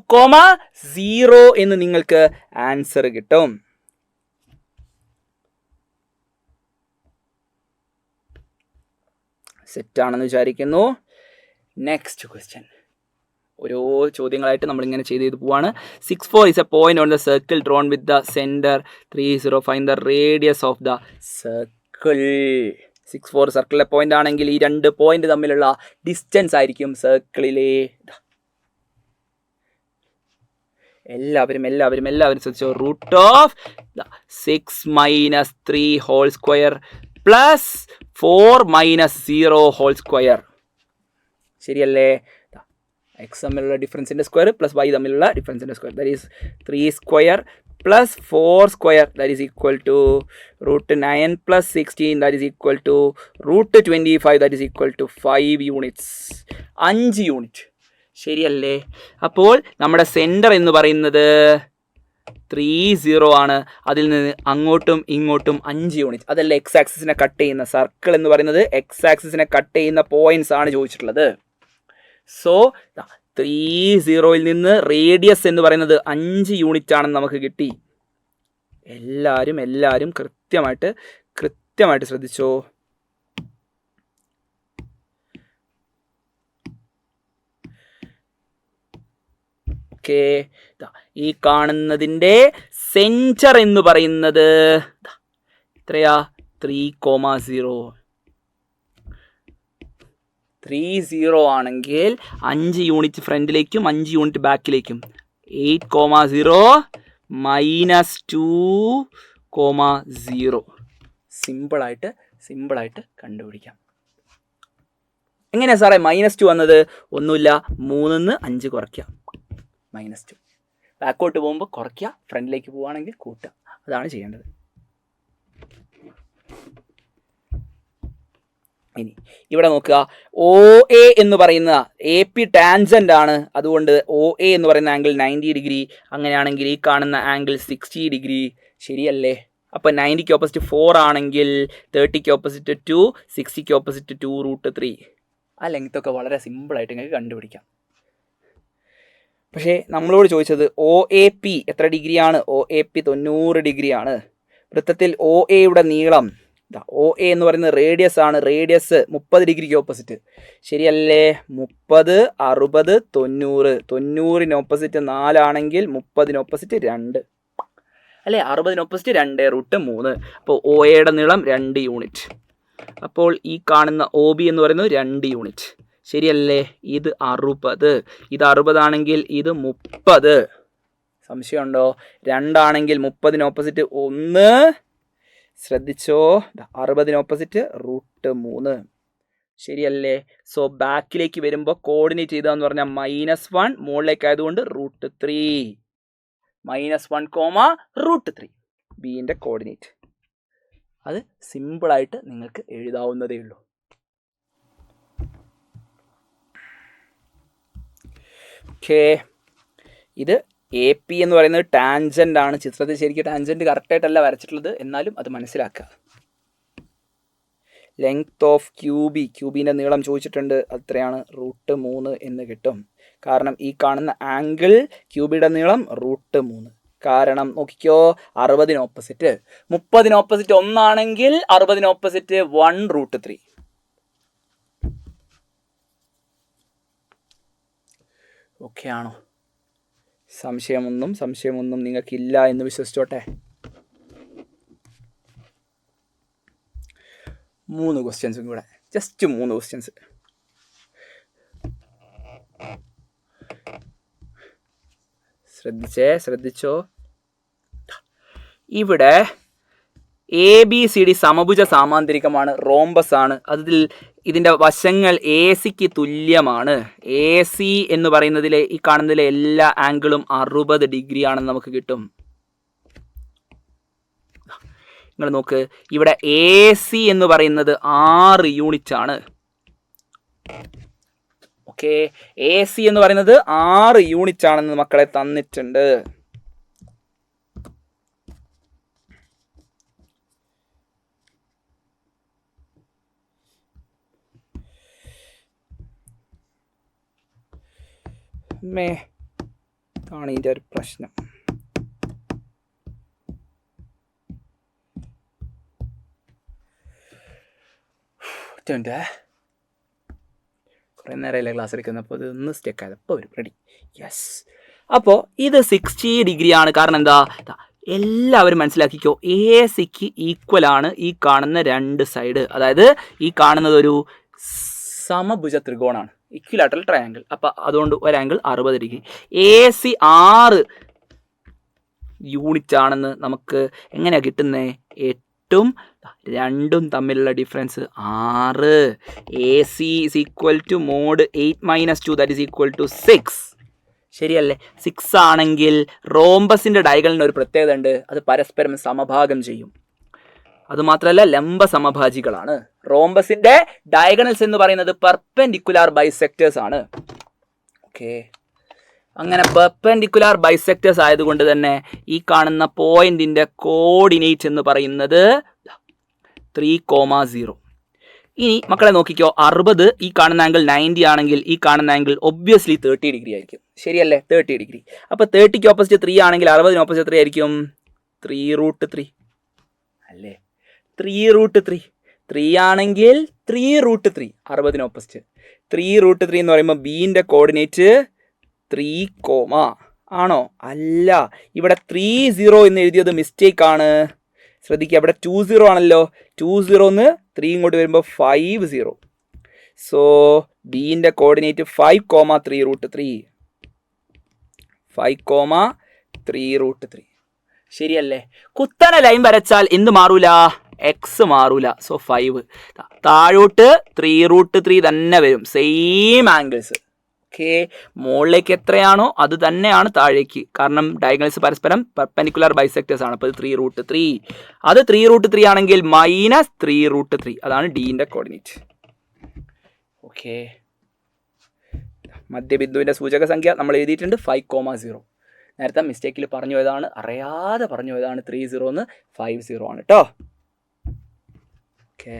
0 എന്ന് നിങ്ങൾക്ക് ആൻസർ കിട്ടും. സെറ്റാണെന്ന് വിചാരിക്കുന്നു. Next question. ഓരോ ചോദ്യങ്ങളായിട്ട് നമ്മളിങ്ങനെ ചെയ്ത് പോവാണ്. 6, 4 is a point on the circle drawn with the center 3, 0. Find the radius of the circle. 6, 4 സർക്കിളിലെ point ആണെങ്കിൽ ഈ 2 പോയിന്റ് തമ്മിലുള്ള ഡിസ്റ്റൻസ് ആയിരിക്കും സർക്കിളിലെ. എല്ലാവരും ശ്രദ്ധിച്ചോ. Root of 6 - 3 whole square plus 4 - 0 whole square. ശരിയല്ലേ? എക്സ് തമ്മിലുള്ള ഡിഫറൻസിൻ്റെ സ്ക്വയർ പ്ലസ് വൈ തമ്മിലുള്ള ഡിഫറൻസിൻ്റെ square, that is 3 square plus 4 square, that is equal to √9 + 16, that is equal to √25, that is equal to 5 units. 5 unit. ശരിയല്ലേ? അപ്പോൾ നമ്മുടെ centre എന്ന് പറയുന്നത് 30 ആണ്. അതിൽ നിന്ന് അങ്ങോട്ടും ഇങ്ങോട്ടും 5 യൂണിറ്റ്. അതല്ല എക്സ് ആക്സിസിനെ കട്ട് ചെയ്യുന്ന സർക്കിൾ എന്ന് പറയുന്നത് എക്സ് ആക്സിസിനെ കട്ട് ചെയ്യുന്ന പോയിന്റ്സ് ആണ് ചോദിച്ചിട്ടുള്ളത്. സോ 30 നിന്ന് റേഡിയസ് എന്ന് പറയുന്നത് 5 യൂണിറ്റ് ആണെന്ന് നമുക്ക് കിട്ടി. എല്ലാവരും കൃത്യമായിട്ട് ശ്രദ്ധിച്ചോ. ഓക്കെ, ഈ കാണുന്നതിൻ്റെ സെൻറ്റർ എന്ന് പറയുന്നത് എത്രയാ? 3,0. 30 ആണെങ്കിൽ 5 യൂണിറ്റ് ഫ്രണ്ടിലേക്കും 5 യൂണിറ്റ് ബാക്കിലേക്കും. 8,0 - 2,0. സിമ്പിളായിട്ട് കണ്ടുപിടിക്കാം. എങ്ങനെയാ സാറേ -2 വന്നത്? ഒന്നുമില്ല, 3 - 5 കുറയ്ക്കാം, -2. ബാക്കോട്ട് പോകുമ്പോൾ കുറയ്ക്കുക, ഫ്രണ്ടിലേക്ക് പോവുകയാണെങ്കിൽ കൂട്ടുക. അതാണ് ചെയ്യേണ്ടത്. ഇനി ഇവിടെ നോക്കുക, OA എന്ന് പറയുന്ന AP ടാൻജൻ്റ് ആണ്. അതുകൊണ്ട് OA എന്ന് പറയുന്ന ആംഗിൾ 90 ഡിഗ്രി. അങ്ങനെയാണെങ്കിൽ ഈ കാണുന്ന ആംഗിൾ 60 ഡിഗ്രി. ശരിയല്ലേ? അപ്പോൾ 90ക്ക് ഓപ്പോസിറ്റ് 4 ആണെങ്കിൽ 30ക്ക് ഓപ്പോസിറ്റ് 2, 60ക്ക് ഓപ്പോസിറ്റ് 2 √3. ആ ലെങ്ത്തൊക്കെ വളരെ സിമ്പിളായിട്ട് നിങ്ങൾക്ക് കണ്ടുപിടിക്കാം. പക്ഷേ നമ്മളോട് ചോദിച്ചത് OAP എത്ര ഡിഗ്രിയാണ്? OAP 90 ഡിഗ്രിയാണ്. വൃത്തത്തിൽ OAയുടെ നീളം, OA എന്ന് പറയുന്നത് റേഡിയസ് ആണ്. റേഡിയസ് 30 ഡിഗ്രിക്ക് ഓപ്പോസിറ്റ്. ശരിയല്ലേ? 30, 60, 90. 90ന് ഓപ്പോസിറ്റ് 4 ആണെങ്കിൽ 30ന് ഓപ്പോസിറ്റ് 2 അല്ലേ? 60ന് ഓപ്പോസിറ്റ് 2 √3. അപ്പോൾ OAയുടെ നീളം 2 യൂണിറ്റ്. അപ്പോൾ ഈ കാണുന്ന OB എന്ന് പറയുന്നത് 2 യൂണിറ്റ്. ശരിയല്ലേ? ഇത് 60. ഇത് 60 ആണെങ്കിൽ ഇത് 30. സംശയമുണ്ടോ? 2 ആണെങ്കിൽ 30ന് ഓപ്പോസിറ്റ് 1. ശ്രദ്ധിച്ചോ, 60ന് ഓപ്പോസിറ്റ് √3. ശരിയല്ലേ? സോ ബാക്കിലേക്ക് വരുമ്പോൾ കോർഡിനേറ്റ് ചെയ്താന്ന് പറഞ്ഞാൽ -1, മുകളിലേക്ക് ആയതുകൊണ്ട് √3. -1, √3 ബിൻ്റെ കോർഡിനേറ്റ്. അത് സിമ്പിളായിട്ട് നിങ്ങൾക്ക് എഴുതാവുന്നതേ ഉള്ളൂ. ഓക്കെ, ഇത് AP എന്ന് പറയുന്നത് ടാൻജൻ്റ് ആണ്. ചിത്രത്തിൽ ശരിക്കും ടാൻജൻ്റ് കറക്റ്റായിട്ടല്ല വരച്ചിട്ടുള്ളത്, എന്നാലും അത് മനസ്സിലാക്കുക. ലെങ്ത് ഓഫ് ക്യൂബിൻ്റെ നീളം ചോദിച്ചിട്ടുണ്ട്. അത്രയാണ്, √3 എന്ന് കിട്ടും. കാരണം ഈ കാണുന്ന ആംഗിൾ ക്യൂബിയുടെ നീളം √3. കാരണം നോക്കിക്കോ, 60ന് ഓപ്പോസിറ്റ് 30ന് ഓപ്പോസിറ്റ് 1 ആണെങ്കിൽ 60ന് ഓപ്പോസിറ്റ് 1 √3. ഓക്കെ ആണോ? സംശയമൊന്നും നിങ്ങൾക്കില്ല എന്ന് വിശ്വസിച്ചോട്ടെ. 3 ക്വസ്റ്റ്യൻസും കൂടെ, ജസ്റ്റ് 3 ക്വസ്റ്റ്യൻസ്. ശ്രദ്ധിച്ചോ. ഇവിടെ ABCD സമഭുജ സാമാന്തരികമാണ്, റോംബസ് ആണ്. അതിൽ ഇതിൻ്റെ വശങ്ങൾ AC തുല്യമാണ്. AC എന്ന് പറയുന്നതിലെ ഈ കാണുന്നതിലെ എല്ലാ ആംഗിളും 60 ഡിഗ്രി ആണെന്ന് നമുക്ക് കിട്ടും. നിങ്ങൾ നോക്ക്, ഇവിടെ AC എന്ന് പറയുന്നത് 6 യൂണിറ്റ് ആണ്. ഓക്കെ, AC എന്ന് പറയുന്നത് 6 യൂണിറ്റ് ആണെന്ന് മക്കളെ തന്നിട്ടുണ്ട്. ആണ് ഇതിൻ്റെ ഒരു പ്രശ്നം. കുറേ നേരമല്ലേ ക്ലാസ് എടുക്കുന്നത്, അപ്പോൾ ഇത് ഒന്ന് സ്റ്റെക്ക് ആയത്, അപ്പോൾ വരും. റെഡി? യെസ്. അപ്പോൾ ഇത് 60 ഡിഗ്രി ആണ്. കാരണം എന്താ? എല്ലാവരും മനസ്സിലാക്കിക്കോ, എ സിക്ക് ഈക്വലാണ് ഈ കാണുന്ന രണ്ട് സൈഡ്. അതായത് ഈ കാണുന്നത് ഒരു സമഭുജ ത്രികോണാണ്, ഇക്വിലാറ്ററൽ ട്രയാങ്കിൾ. അപ്പം അതുകൊണ്ട് ഒരു angle 60 degree. A C 6 unit ആണെന്ന് നമുക്ക് എങ്ങനെയാണ് കിട്ടുന്നത്? 8ഉം 2ഉം തമ്മിലുള്ള difference 6. A C is equal to mod 8 - 2 that is equal to 6. ശരിയല്ലേ? 6 ആണെങ്കിൽ റോംബസിൻ്റെ ഡയഗണലിന് ഒരു പ്രത്യേകത ഉണ്ട്, അത് പരസ്പരം സമഭാഗം ചെയ്യും. അതുമാത്രമല്ല ലംബ സമഭാജികളാണ്. റോംബസിൻ്റെ ഡയഗണൽസ് എന്ന് പറയുന്നത് പെർപെൻഡിക്കുലാർ ബൈസെക്ടേഴ്സ് ആണ്. ഓക്കെ, അങ്ങനെ പെർപെൻഡിക്കുലാർ ബൈസെക്ടേഴ്സ് ആയതുകൊണ്ട് തന്നെ ഈ കാണുന്ന പോയിന്റിൻ്റെ കോർഡിനേറ്റ് എന്ന് പറയുന്നത് 3,0. ഇനി മക്കളെ നോക്കിക്കോ, 60 ഈ കാണുന്ന ആംഗിൾ 90 ആണെങ്കിൽ ഈ കാണുന്ന ആംഗിൾ ഒബ്വിയസ്ലി 30 ഡിഗ്രി ആയിരിക്കും. ശരിയല്ലേ? 30 ഡിഗ്രി. അപ്പോൾ 30ക്ക് ഓപ്പോസിറ്റ് 3 ആണെങ്കിൽ 60ന് ഓപ്പോസിറ്റ് 3 ആയിരിക്കും 3√3 അല്ലേ? 3√3. 3 ആണെങ്കിൽ 3√3, 60ന് ഓപ്പോസിറ്റ്. 3√3 എന്ന് പറയുമ്പോൾ ബീൻ്റെ കോർഡിനേറ്റ് 3, ആണോ? അല്ല, ഇവിടെ 30 എന്ന് എഴുതിയത് മിസ്റ്റേക്ക് ആണ്. ശ്രദ്ധിക്കുക, ഇവിടെ 20 ആണല്ലോ. 20 3 ഇങ്ങോട്ട് വരുമ്പോൾ 50. സോ ബീൻ്റെ കോർഡിനേറ്റ് 5,3√3. 5,3√3. ശരിയല്ലേ? കുത്തനെ ലൈൻ വരച്ചാൽ എന്ത് മാറൂല? എക്സ് മാറൂല. സോ 5. താഴോട്ട് 3√3 തന്നെ വരും, സെയിം ആംഗിൾസ്. ഓക്കെ, മുകളിലേക്ക് എത്രയാണോ അത് തന്നെയാണ് താഴേക്ക്, കാരണം ഡയഗണൽസ് പരസ്പരം പെർപെൻഡിക്കുലർ ബൈസെക്ടേഴ്സ് ആണ്. അപ്പോൾ ഇത് 3√3. അത് 3√3 ആണെങ്കിൽ -3√3, അതാണ് ഡീൻ്റെ കോർഡിനേറ്റ്. ഓക്കെ, മധ്യബിന്ദുവിൻ്റെ സൂചക സംഖ്യ നമ്മൾ എഴുതിയിട്ടുണ്ട് 5,0. നേരത്തെ മിസ്റ്റേക്കിൽ പറഞ്ഞു പോയതാണ്, അറിയാതെ പറഞ്ഞു പോയതാണ്. 30 50 ആണ് കേട്ടോ. ഓക്കെ,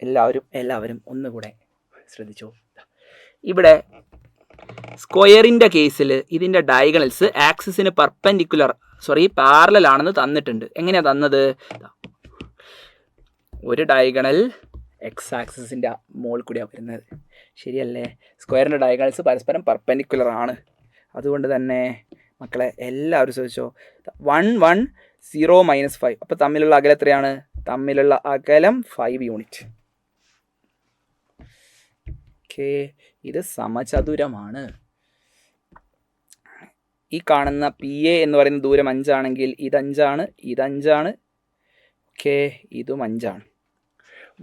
എല്ലാവരും ഒന്നുകൂടെ ശ്രദ്ധിച്ചോ. ഇവിടെ സ്ക്വയറിൻ്റെ കേസിൽ ഇതിൻ്റെ ഡയഗണൽസ് ആക്സിസിന് പാരലൽ ആണെന്ന് തന്നിട്ടുണ്ട്. എങ്ങനെയാണ് തന്നത്? ഒരു ഡയഗണൽ എക്സ് ആക്സിസിൻ്റെ മുകളിൽ കൂടിയാണ് വരുന്നത്. ശരിയല്ലേ? സ്ക്വയറിൻ്റെ ഡയഗണൽസ് പരസ്പരം പെർപെൻഡിക്കുലർ ആണ്. അതുകൊണ്ട് തന്നെ മക്കളെ എല്ലാവരും ശ്രദ്ധിച്ചോ. 1 1 0 -5. അപ്പോൾ തമ്മിലുള്ള അകലം എത്രയാണ്? തമ്മിലുള്ള അകലം 5 യൂണിറ്റ്. ഓക്കെ, ഇത് സമചതുരമാണ്. ഈ കാണുന്ന PA എന്ന് പറയുന്ന ദൂരം 5 ആണെങ്കിൽ ഇത് 5 ആണ്, ഇത് 5 ആണ്. ഓക്കെ, ഇതും 5 ആണ്.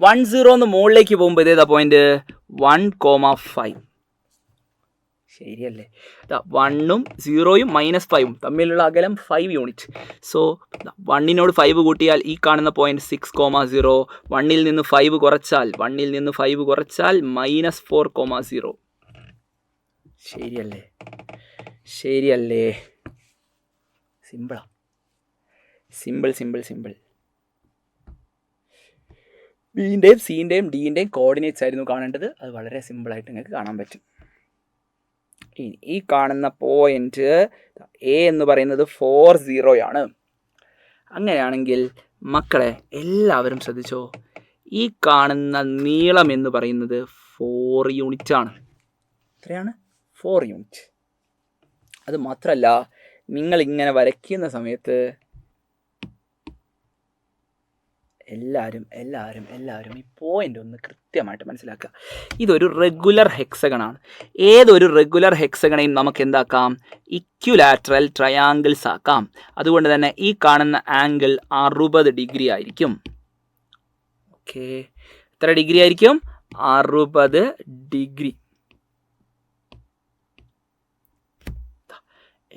10 മുകളിലേക്ക് പോകുമ്പോൾ ഇതേതാ പോയിന്റ്? 1,5. ശരിയല്ലേ? 1ഉം 0യും -5ഉം തമ്മിലുള്ള അകലം 5 യൂണിറ്റ്. സോ 1നോട് 5 കൂട്ടിയാൽ ഈ കാണുന്ന പോയിന്റ് 6,0. 1ൽ നിന്ന് 5 കുറച്ചാൽ -4,0. ശരിയല്ലേ? സിമ്പിളാ, സിമ്പിൾ. ബിൻ്റെയും സിൻ്റെയും ഡിൻ്റെയും കോർഡിനേറ്റ്സ് ആയിരുന്നു കാണേണ്ടത്. അത് വളരെ സിമ്പിളായിട്ട് നിങ്ങൾക്ക് കാണാൻ പറ്റും. ഈ കാണുന്ന പോയിന്റ് എ എന്ന് പറയുന്നത് 40 ആണ്. അങ്ങനെയാണെങ്കിൽ മക്കളെ എല്ലാവരും ശ്രദ്ധിച്ചോ, ഈ കാണുന്ന നീളം എന്ന് പറയുന്നത് 4 യൂണിറ്റ് ആണ്. എത്രയാണ്? 4 യൂണിറ്റ്. അത് മാത്രമല്ല, നിങ്ങളിങ്ങനെ വരയ്ക്കുന്ന സമയത്ത് എല്ലാവരും ഈ പോയിന്റ് ഒന്ന് കൃത്യമായിട്ട് മനസ്സിലാക്കുക. ഇതൊരു റെഗുലർ ഹെക്സഗണാണ്. ഏതൊരു റെഗുലർ ഹെക്സഗണയും നമുക്ക് എന്താക്കാം? ഇക്വിലാറ്ററൽ ട്രയാങ്കിൾസ് ആക്കാം. അതുകൊണ്ട് തന്നെ ഈ കാണുന്ന ആംഗിൾ 60 ഡിഗ്രി ആയിരിക്കും. ഓക്കെ, എത്ര ഡിഗ്രി ആയിരിക്കും? 60 ഡിഗ്രി.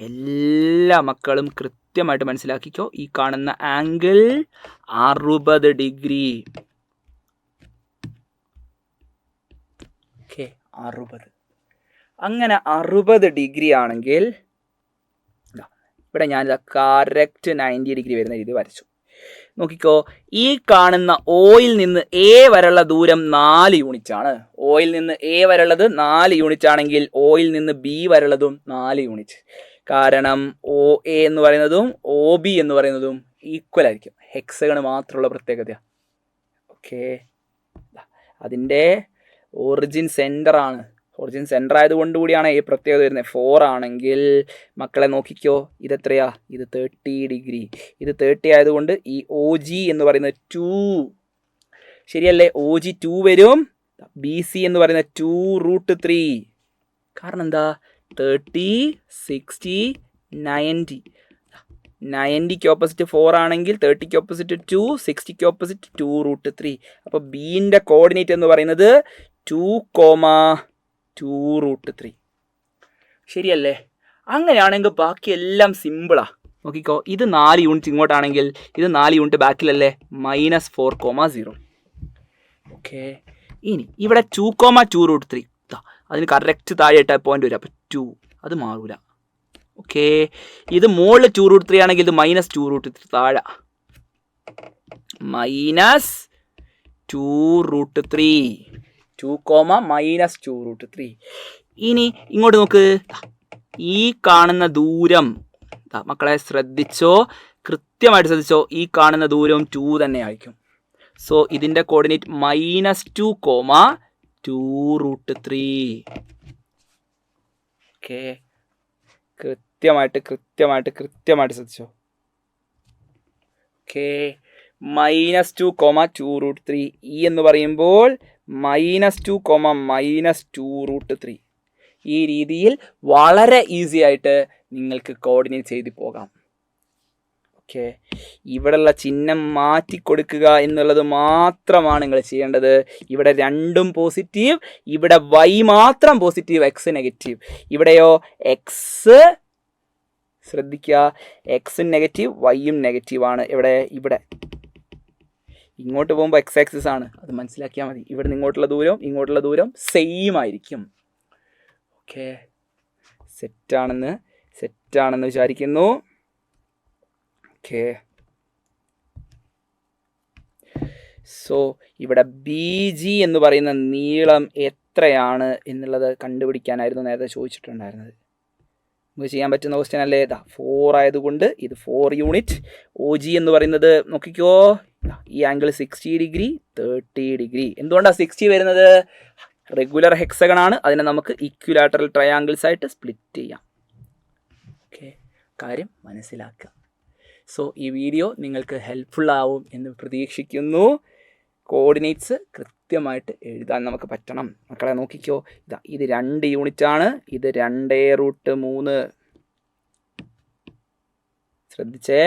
എല്ലാ മക്കളും കൃത്യമായിട്ട് മനസ്സിലാക്കിക്കോ, ഈ കാണുന്ന ആംഗിൾ 60 ഡിഗ്രി. ഓക്കെ, 60. അങ്ങനെ 60 ഡിഗ്രി ആണെങ്കിൽ ഇവിടെ ഞാനിതാ കറക്റ്റ് 90 ഡിഗ്രി വരുന്ന രീതി വരച്ചു. നോക്കിക്കോ, ഈ കാണുന്ന ഓയിൽ നിന്ന് എ വരെയുള്ള ദൂരം 4 യൂണിറ്റ് ആണ്. ഓയിൽ നിന്ന് എ വരെയുള്ളത് 4 യൂണിറ്റ് ആണെങ്കിൽ ഓയിൽ നിന്ന് ബി വരെയുള്ളതും 4 യൂണിറ്റ്. കാരണം OA എന്ന് പറയുന്നതും OB എന്ന് പറയുന്നതും ഈക്വൽ ആയിരിക്കും. ഹെക്സഗൺ മാത്രമുള്ള പ്രത്യേകത. ഓക്കെ, അതിൻ്റെ ഒറിജിൻ സെൻറ്ററാണ്. ഒറിജിൻ സെൻറ്റർ ആയതുകൊണ്ട് കൂടിയാണ് ഈ പ്രത്യേകത വരുന്നത്. 4 ആണെങ്കിൽ മക്കളെ നോക്കിക്കോ, ഇതെത്രയാ? ഇത് 30 ഡിഗ്രി. ഇത് 30 ആയതുകൊണ്ട് ഈ OG എന്ന് പറയുന്നത് 2, ശരിയല്ലേ? OG 2 വരും. BC എന്ന് പറയുന്നത് 2√3. കാരണം എന്താ? 30, 60, 90. 90ക്ക് ഓപ്പോസിറ്റ് 4 ആണെങ്കിൽ 30ക്ക് ഓപ്പോസിറ്റ് 2, 60ക്ക് ഓപ്പോസിറ്റ് 2√3. അപ്പോൾ ബീൻ്റെ കോർഡിനേറ്റ് എന്ന് പറയുന്നത് 2,2√3. ശരിയല്ലേ? അങ്ങനെയാണെങ്കിൽ ബാക്കിയെല്ലാം സിമ്പിളാണ്. നോക്കിക്കോ, ഇത് 4 യൂണിറ്റ് ഇങ്ങോട്ടാണെങ്കിൽ ഇത് 4 യൂണിറ്റ് ബാക്കിലല്ലേ? -4,0. ഓക്കെ, ഇനി ഇവിടെ 2,2√3. അതിന് കറക്റ്റ് താഴെയായിട്ട് പോയിന്റ് വരും. അപ്പോൾ 2 അത് മാറൂല. ഓക്കെ, ഇത് മുകളിൽ 2√3 ആണെങ്കിൽ ഇത് -2√3 താഴെ -2√3. 2,-2√3. ഇനി ഇങ്ങോട്ട് നോക്ക്, ഈ കാണുന്ന ദൂരം മക്കളെ ശ്രദ്ധിച്ചോ, കൃത്യമായിട്ട് ശ്രദ്ധിച്ചോ. ഈ കാണുന്ന ദൂരം 2 തന്നെ ആയിരിക്കും. സോ ഇതിൻ്റെ കോർഡിനേറ്റ് -2,2√3. ഓക്കെ, കൃത്യമായിട്ട് ശ്രദ്ധിച്ചോ. ഓക്കെ, -2,2√3. ഈ എന്ന് പറയുമ്പോൾ -2,-2√3. ഈ രീതിയിൽ വളരെ ഈസി ആയിട്ട് നിങ്ങൾക്ക് കോർഡിനേറ്റ് ചെയ്ത് പോകാം. ഓക്കെ, ഇവിടെയുള്ള ചിഹ്നം മാറ്റിക്കൊടുക്കുക എന്നുള്ളത് മാത്രമാണ് നിങ്ങൾ ചെയ്യേണ്ടത്. ഇവിടെ രണ്ടും പോസിറ്റീവ്, ഇവിടെ y മാത്രം പോസിറ്റീവ്, x നെഗറ്റീവ്. ഇവിടെയോ x, ശ്രദ്ധിക്കുക, എക്സും നെഗറ്റീവ്, വൈയും നെഗറ്റീവാണ്. ഇവിടെ ഇങ്ങോട്ട് പോകുമ്പോൾ x ആക്സിസ് ആണ്, അത് മനസ്സിലാക്കിയാൽ മതി. ഇവിടെ നിന്ന് ഇങ്ങോട്ടുള്ള ദൂരം സെയിം ആയിരിക്കും. ഓക്കെ, സെറ്റാണെന്ന് വിചാരിക്കുന്നു. ഓക്കെ, സോ ഇവിടെ BG എന്ന് പറയുന്ന നീളം എത്രയാണ് എന്നുള്ളത് കണ്ടുപിടിക്കാനായിരുന്നു നേരത്തെ ചോദിച്ചിട്ടുണ്ടായിരുന്നത്. നമുക്ക് ചെയ്യാൻ പറ്റുന്ന ക്വസ്റ്റ്യൻ അല്ലേ? 4 ആയതുകൊണ്ട് ഇത് 4 യൂണിറ്റ്. OG എന്ന് പറയുന്നത് നോക്കിക്കോ, ഈ ആംഗിൾ 60 ഡിഗ്രി, 30 ഡിഗ്രി. എന്തുകൊണ്ടാണ് 60 വരുന്നത്? റെഗുലർ ഹെക്സഗൺ ആണ്, അതിനെ നമുക്ക് ഇക്വിലാറ്ററൽ ട്രയാങ്കിൾസ് ആയിട്ട് സ്പ്ലിറ്റ് ചെയ്യാം. ഓക്കെ, കാര്യം മനസ്സിലാക്കുക. സോ ഈ വീഡിയോ നിങ്ങൾക്ക് ഹെൽപ്ഫുൾ ആവും എന്ന് പ്രതീക്ഷിക്കുന്നു. കോർഡിനേറ്റ്സ് കൃത്യമായിട്ട് എഴുതാൻ നമുക്ക് പറ്റണം. മക്കളെ നോക്കിക്കോ, ഇത് 2 യൂണിറ്റ് ആണ്, ഇത് 2√3. ശ്രദ്ധിച്ചേ,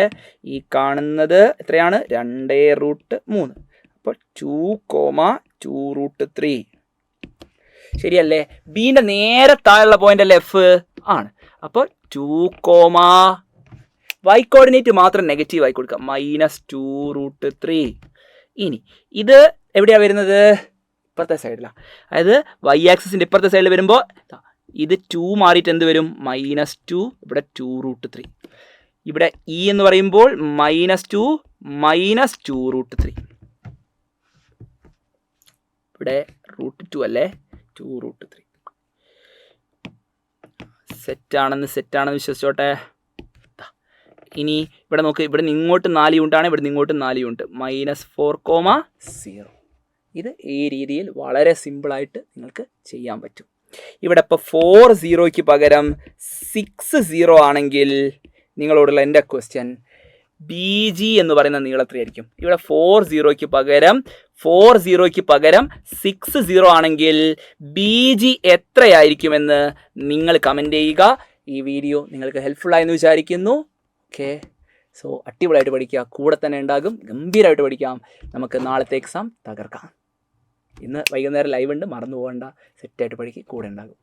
ഈ കാണുന്നത് എത്രയാണ്? 2√3. അപ്പോൾ 2,2√3. ശരിയല്ലേ? ബീൻ്റെ നേരെ താഴെയുള്ള പോയിന്റ് അല്ലേ F ആണ്. അപ്പോൾ 2, y കോർഡിനേറ്റ് മാത്രം നെഗറ്റീവ് ആയി കൊടുക്കുക, -2√3. ഇനി ഇത് എവിടെയാണ് വരുന്നത്? ഇപ്പുറത്തെ സൈഡിലാണ്. അതായത് y ആക്സിസിൻ്റെ ഇപ്പുറത്തെ സൈഡിൽ വരുമ്പോൾ ഇത് 2 മാറിയിട്ട് എന്ത് വരും? -2, ഇവിടെ 2√3. ഇവിടെ E എന്ന് പറയുമ്പോൾ -2, -2√3. ഇവിടെ √2 അല്ലേ? 2√3. സെറ്റാണെന്ന് വിശ്വസിച്ചോട്ടെ. ഇനി ഇവിടെ നോക്ക്, ഇവിടെ നിന്ന് ഇങ്ങോട്ട് 4 യൂണിറ്റ് ആണ്, ഇവിടെ നിന്ന് ഇങ്ങോട്ട് 4 യൂണിറ്റ്, -4,0. ഇത് ഈ രീതിയിൽ വളരെ സിമ്പിളായിട്ട് നിങ്ങൾക്ക് ചെയ്യാൻ പറ്റും. ഇവിടെ ഇപ്പോൾ 4 പകരം 6 ആണെങ്കിൽ നിങ്ങളോടുള്ള എൻ്റെ ക്വസ്റ്റ്യൻ, BG എന്ന് പറയുന്ന നീളം എത്രയായിരിക്കും? ഇവിടെ 4 പകരം 6 ആണെങ്കിൽ BG എത്രയായിരിക്കുമെന്ന് നിങ്ങൾ കമൻറ്റ് ചെയ്യുക. ഈ വീഡിയോ നിങ്ങൾക്ക് ഹെൽപ്ഫുൾ ആയെന്ന് വിചാരിക്കുന്നു. ഓക്കെ, സോ അടിപൊളിയായിട്ട് പഠിക്കുക, കൂടെ തന്നെ ഉണ്ടാകും, ഗംഭീരമായിട്ട് പഠിക്കാം. നമുക്ക് നാളത്തെ എക്സാം തകർക്കാം. ഇന്ന് വൈകുന്നേരം ലൈവ് ഉണ്ട്, മറന്നു പോകണ്ട. സെറ്റായിട്ട് പഠിക്കുക, കൂടെ ഉണ്ടാകും.